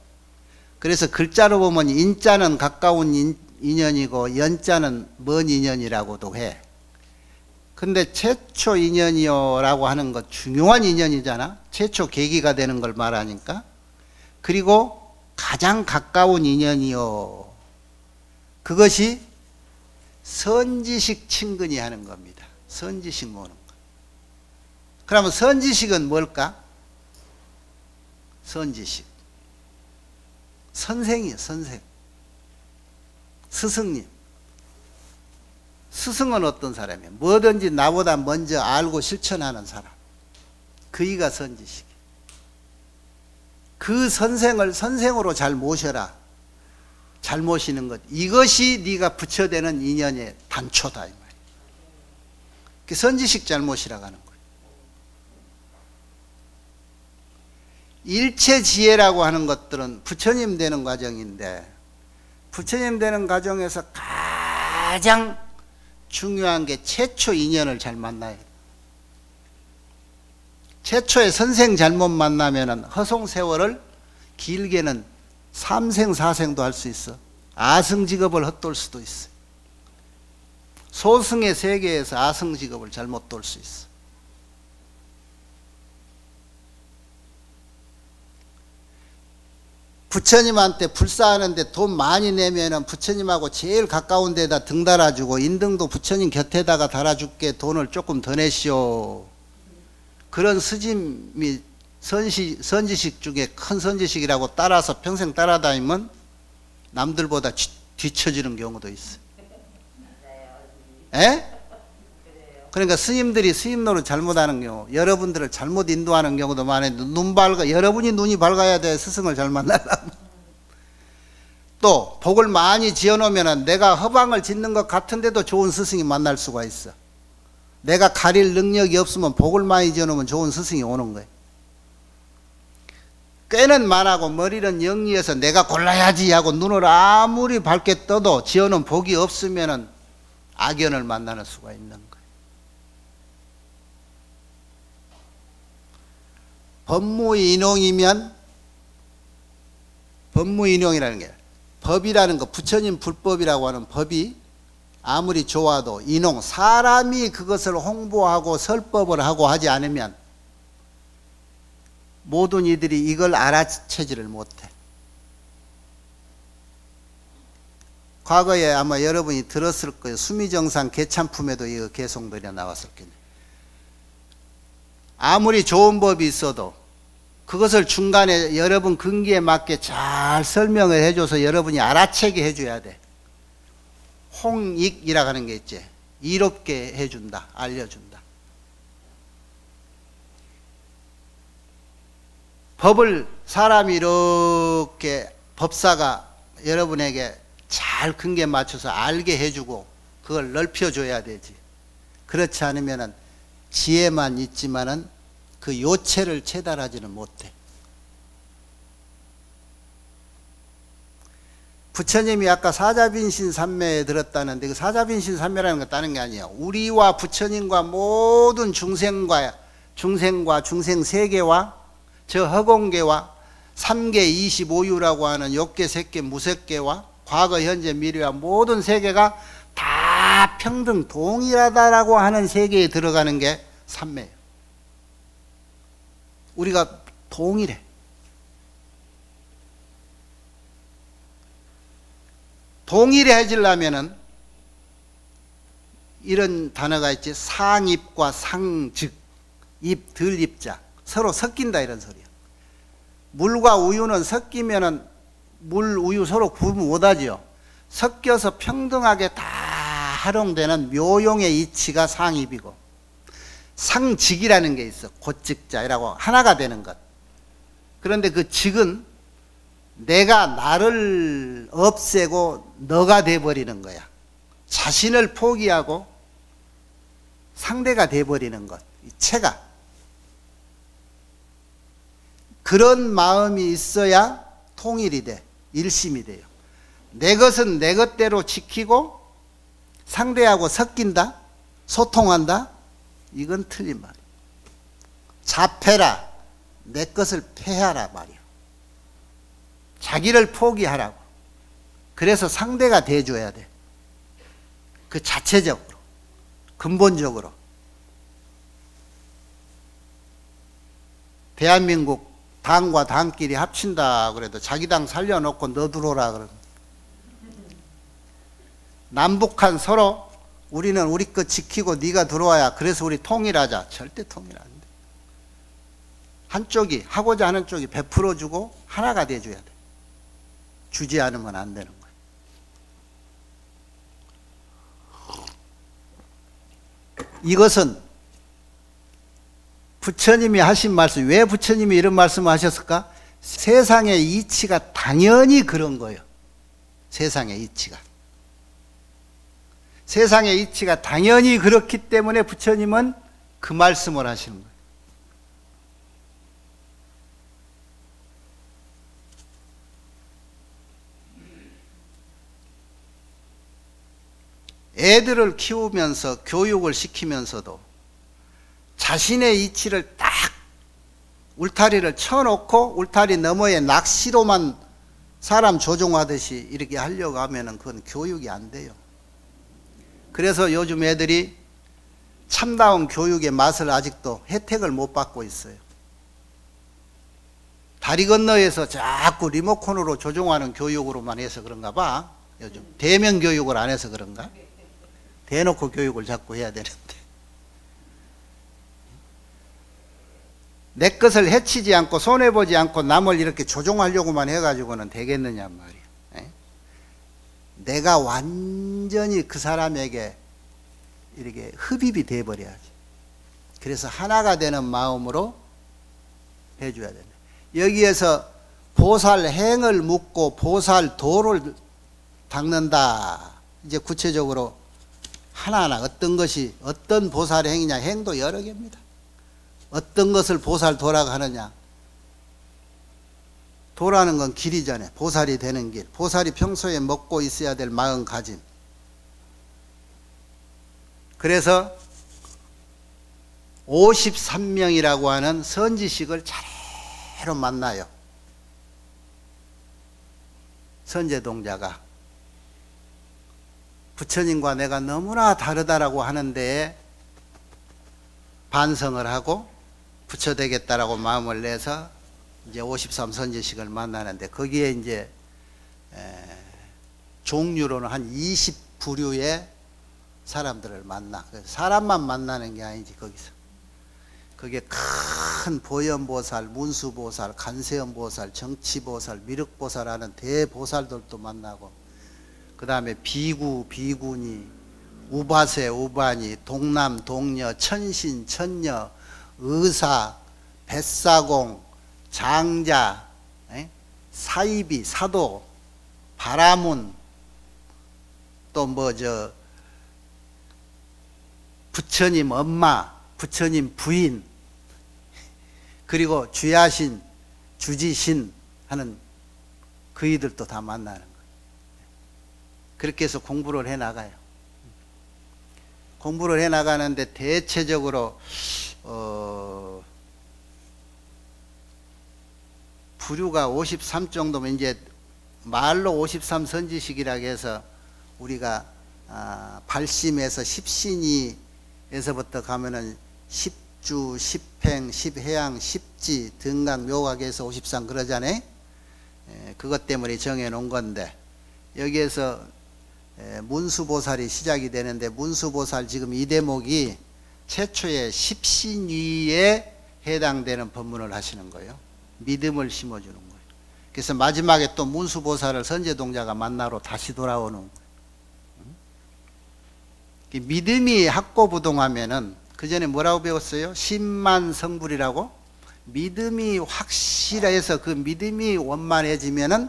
그래서 글자로 보면 인자는 가까운 인연이고 연자는 먼 인연이라고도 해. 근데 최초 인연이요 라고 하는 것, 중요한 인연이잖아. 최초 계기가 되는 걸 말하니까. 그리고 가장 가까운 인연이요, 그것이 선지식 친근히 하는 겁니다. 선지식 모는 거. 그러면 선지식은 뭘까? 선지식, 선생이에요. 선생, 스승님. 스승은 어떤 사람이에요? 뭐든지 나보다 먼저 알고 실천하는 사람. 그이가 선지식. 그 선생을 선생으로 잘 모셔라. 잘 모시는 것, 이것이 네가 부처되는 인연의 단초다, 이 말이에요. 그 선지식 잘 모시라고 하는 거예요. 일체지혜라고 하는 것들은 부처님 되는 과정인데, 부처님 되는 과정에서 가장 중요한 게 최초 인연을 잘 만나야 돼. 최초의 선생 잘못 만나면은 허송세월을 길게는 3생 4생도 할 수 있어. 아승직업을 헛돌 수도 있어. 소승의 세계에서 아승직업을 잘못 돌 수 있어. 부처님한테 불사하는데 돈 많이 내면은 부처님하고 제일 가까운 데다 등 달아주고, 인등도 부처님 곁에다가 달아줄게, 돈을 조금 더 내시오. 그런 스님이 선지식 중에 큰 선지식이라고 따라서 평생 따라다니면 남들보다 뒤처지는 경우도 있어요. 에? 그러니까 스님들이 스님 노릇 잘못하는 경우, 여러분들을 잘못 인도하는 경우도 많아요. 여러분이 눈이 밝아야 돼, 스승을 잘 만나려면. 또 복을 많이 지어놓으면 내가 허방을 짓는 것 같은데도 좋은 스승이 만날 수가 있어. 내가 가릴 능력이 없으면 복을 많이 지어놓으면 좋은 스승이 오는 거예요. 꾀는 만하고 머리는 영리해서 내가 골라야지 하고 눈을 아무리 밝게 떠도 지어놓은 복이 없으면 악연을 만나는 수가 있는 거예요. 법무인용이면, 법무인용이라는 게, 법이라는 거, 부처님 불법이라고 하는 법이 아무리 좋아도 인용, 사람이 그것을 홍보하고 설법을 하고 하지 않으면 모든 이들이 이걸 알아채지를 못해. 과거에 아마 여러분이 들었을 거예요. 수미정상 개참품에도 이거 개송들이 나왔을 거예요. 아무리 좋은 법이 있어도 그것을 중간에 여러분 근기에 맞게 잘 설명을 해줘서 여러분이 알아채게 해줘야 돼. 홍익이라고 하는 게 있지. 이롭게 해준다, 알려준다. 법을 사람이 이렇게 법사가 여러분에게 잘 근기에 맞춰서 알게 해주고 그걸 넓혀줘야 되지. 그렇지 않으면 지혜만 있지만은 그 요체를 체달하지는 못해. 부처님이 아까 사자빈신 삼매에 들었다는데 그 사자빈신 삼매라는 건 다른 게 아니에요. 우리와 부처님과 모든 중생과 중생 세계와 저 허공계와 3계 25유라고 하는 욕계, 색계, 무색계와 과거, 현재, 미래와 모든 세계가 다 평등 동일하다라고 하는 세계에 들어가는 게 삼매예요. 우리가 동일해. 동일해지려면은 이런 단어가 있지. 상입과 상즉, 입, 들 입자 서로 섞인다 이런 소리야. 물과 우유는 섞이면은 물, 우유 서로 구분 못하지요. 섞여서 평등하게 다 활용되는 묘용의 이치가 상입이고, 상직이라는 게 있어. 곧직자라고 하나가 되는 것. 그런데 그 직은 내가 나를 없애고 너가 돼버리는 거야. 자신을 포기하고 상대가 돼버리는 것. 이 체가. 그런 마음이 있어야 통일이 돼. 일심이 돼요. 내 것은 내 것대로 지키고 상대하고 섞인다, 소통한다, 이건 틀린 말이야. 자패라, 내 것을 패하라 말이야. 자기를 포기하라고. 그래서 상대가 돼줘야 돼. 그 자체적으로, 근본적으로. 대한민국 당과 당끼리 합친다 그래도 자기 당 살려놓고 너 들어오라 그러고, 남북한 서로 우리는 우리 것 지키고 네가 들어와야 그래서 우리 통일하자. 절대 통일 안 돼. 한쪽이 하고자 하는 쪽이 베풀어주고 하나가 돼줘야 돼. 주지 않으면 안 되는 거야. 이것은 부처님이 하신 말씀. 왜 부처님이 이런 말씀을 하셨을까? 세상의 이치가 당연히 그런 거예요. 세상의 이치가. 세상의 이치가 당연히 그렇기 때문에 부처님은 그 말씀을 하시는 거예요. 애들을 키우면서 교육을 시키면서도 자신의 이치를 딱 울타리를 쳐놓고 울타리 너머에 낚시로만 사람 조종하듯이 이렇게 하려고 하면 그건 교육이 안 돼요. 그래서 요즘 애들이 참다운 교육의 맛을 아직도 혜택을 못 받고 있어요. 다리 건너에서 자꾸 리모컨으로 조종하는 교육으로만 해서 그런가 봐. 요즘 대면 교육을 안 해서 그런가? 대놓고 교육을 자꾸 해야 되는데. 내 것을 해치지 않고 손해보지 않고 남을 이렇게 조종하려고만 해가지고는 되겠느냐 말이야. 내가 완전히 그 사람에게 이렇게 흡입이 돼버려야지. 그래서 하나가 되는 마음으로 해줘야 된다. 여기에서 보살행을 묻고 보살도를 닦는다. 이제 구체적으로 하나하나 어떤 것이 어떤 보살행이냐. 행도 여러 개입니다. 어떤 것을 보살도라고 하느냐. 도라는 건 길이잖아요. 보살이 되는 길. 보살이 평소에 먹고 있어야 될 마음가짐. 그래서 53명이라고 하는 선지식을 차례로 만나요. 선제동자가 부처님과 내가 너무나 다르다라고 하는데 반성을 하고 부처 되겠다라고 마음을 내서 이제 53선지식을 만나는데 거기에 이제 종류로는 한 20부류의 사람들을 만나. 사람만 만나는 게 아니지 거기서. 그게 큰 보현보살, 문수보살, 간세음보살, 정치보살, 미륵보살 하는 대보살들도 만나고, 그 다음에 비구, 비구니, 우바세, 우바니, 동남, 동녀, 천신, 천녀, 의사, 뱃사공, 장자, 사이비, 사도, 바라문, 또 부처님 엄마, 부처님 부인, 그리고 주야신, 주지신 하는 그이들도 다 만나는 거예요. 그렇게 해서 공부를 해 나가요. 공부를 해 나가는데 대체적으로 부류가 53 정도면, 이제 말로 53 선지식이라고 해서 우리가 발심에서 십신이에서부터 가면은 10주, 10행, 10해양, 10지, 등각, 묘각에서 53 그러잖아요. 그것 때문에 정해 놓은 건데, 여기에서 문수보살이 시작이 되는데, 문수보살 지금 이 대목이 최초의 십신위에 해당되는 법문을 하시는 거예요. 믿음을 심어주는 거예요. 그래서 마지막에 또 문수보살을 선제동자가 만나러 다시 돌아오는 거예요. 믿음이 학고부동하면은, 그 전에 뭐라고 배웠어요? 신만성불이라고. 믿음이 확실해서 그 믿음이 원만해지면은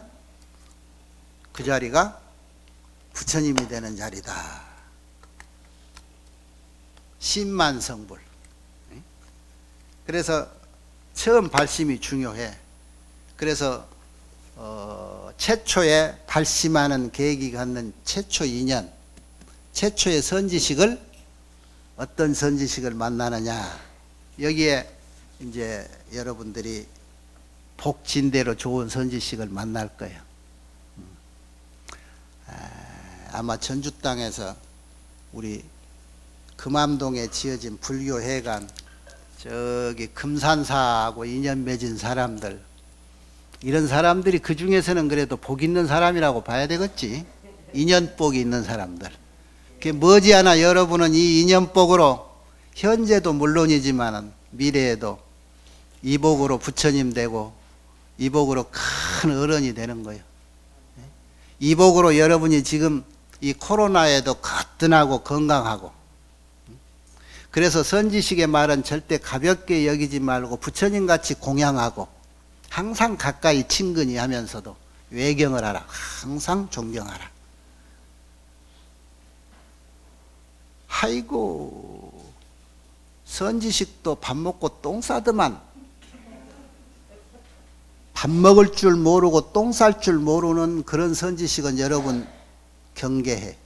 그 자리가 부처님이 되는 자리다. 신만성불. 그래서 처음 발심이 중요해. 그래서 최초에 발심하는 계획이 갖는 최초 인연, 최초의 선지식을, 어떤 선지식을 만나느냐, 여기에 이제 여러분들이 복진대로 좋은 선지식을 만날 거예요. 아마 전주 땅에서 우리 금암동에 지어진 불교회관, 저기 금산사하고 인연 맺은 사람들, 이런 사람들이 그 중에서는 그래도 복 있는 사람이라고 봐야 되겠지. 인연복이 있는 사람들. 그게 머지않아 여러분은 이 인연복으로 현재도 물론이지만 미래에도 이복으로 부처님 되고, 이복으로 큰 어른이 되는 거예요. 이복으로 여러분이 지금 이 코로나에도 거뜬하고 건강하고, 그래서 선지식의 말은 절대 가볍게 여기지 말고 부처님같이 공양하고, 항상 가까이 친근히 하면서도 외경을 하라. 항상 존경하라. 아이고, 선지식도 밥 먹고 똥 싸더만. 밥 먹을 줄 모르고 똥 쌀 줄 모르는 그런 선지식은 여러분 경계해.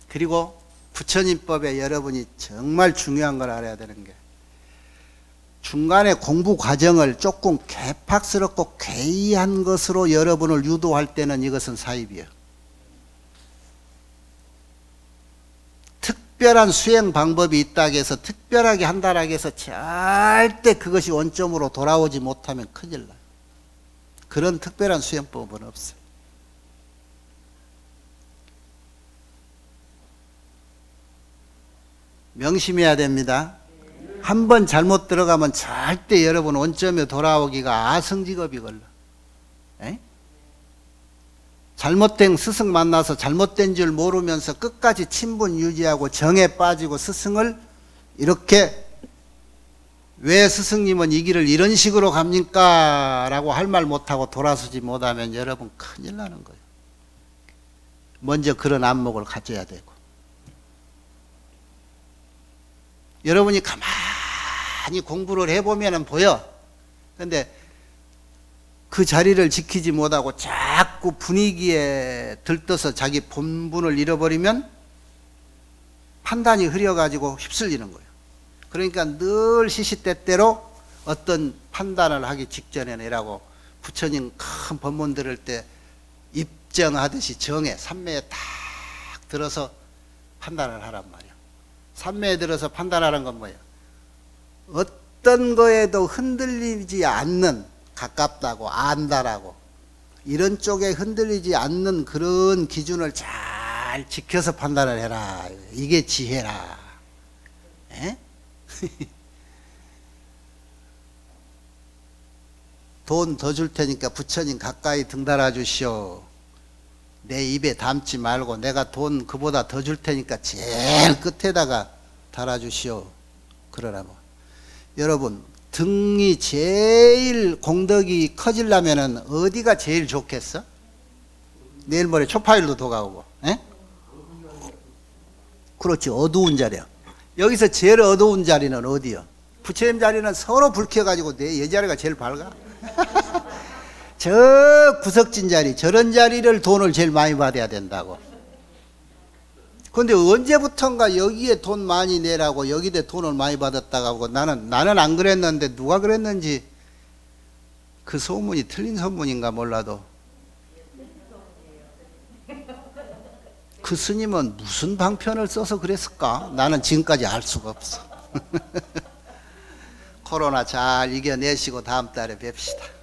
그리고 부처님법에 여러분이 정말 중요한 걸 알아야 되는 게, 중간에 공부 과정을 조금 개팍스럽고 괴이한 것으로 여러분을 유도할 때는 이것은 사입이에요. 특별한 수행 방법이 있다고 해서, 특별하게 한다라고 해서 절대 그것이 원점으로 돌아오지 못하면 큰일 나요. 그런 특별한 수행법은 없어요. 명심해야 됩니다. 한 번 잘못 들어가면 절대 여러분 원점에 돌아오기가 아성직업이 걸려. 잘못된 스승 만나서 잘못된 줄 모르면서 끝까지 친분 유지하고 정에 빠지고, 스승을 이렇게, 왜 스승님은 이 길을 이런 식으로 갑니까? 라고 할 말 못하고 돌아서지 못하면 여러분 큰일 나는 거예요. 먼저 그런 안목을 가져야 되고, 여러분이 가만히 공부를 해보면 보여. 근데 그 자리를 지키지 못하고 자꾸 분위기에 들떠서 자기 본분을 잃어버리면 판단이 흐려가지고 휩쓸리는 거예요. 그러니까 늘 시시때때로 어떤 판단을 하기 직전에 내라고, 부처님 큰 법문 들을 때 입정하듯이 정에, 삼매에 딱 들어서 판단을 하란 말이야. 삼매에 들어서 판단하는 건 뭐예요? 어떤 거에도 흔들리지 않는, 가깝다고, 안다라고, 이런 쪽에 흔들리지 않는 그런 기준을 잘 지켜서 판단을 해라. 이게 지혜라. 돈 더 줄 테니까 부처님 가까이 등 달아 주시오. 내 입에 담지 말고 내가 돈 그보다 더 줄 테니까 제일 끝에다가 달아 주시오. 그러라고. 여러분, 등이 제일 공덕이 커지려면은 어디가 제일 좋겠어? 내일 모레 초파일로 도가오고. 에? 그렇지, 어두운 자리야. 여기서 제일 어두운 자리는 어디요? 부처님 자리는 서로 불 켜가지고 내 자리가 제일 밝아. 저 구석진 자리, 저런 자리를 돈을 제일 많이 받아야 된다고. 근데 언제부턴가 여기에 돈 많이 내라고 여기에 돈을 많이 받았다고 하고 나는 안 그랬는데 누가 그랬는지 그 소문이 틀린 소문인가 몰라도 그 스님은 무슨 방편을 써서 그랬을까? 나는 지금까지 알 수가 없어. 코로나 잘 이겨내시고 다음 달에 뵙시다.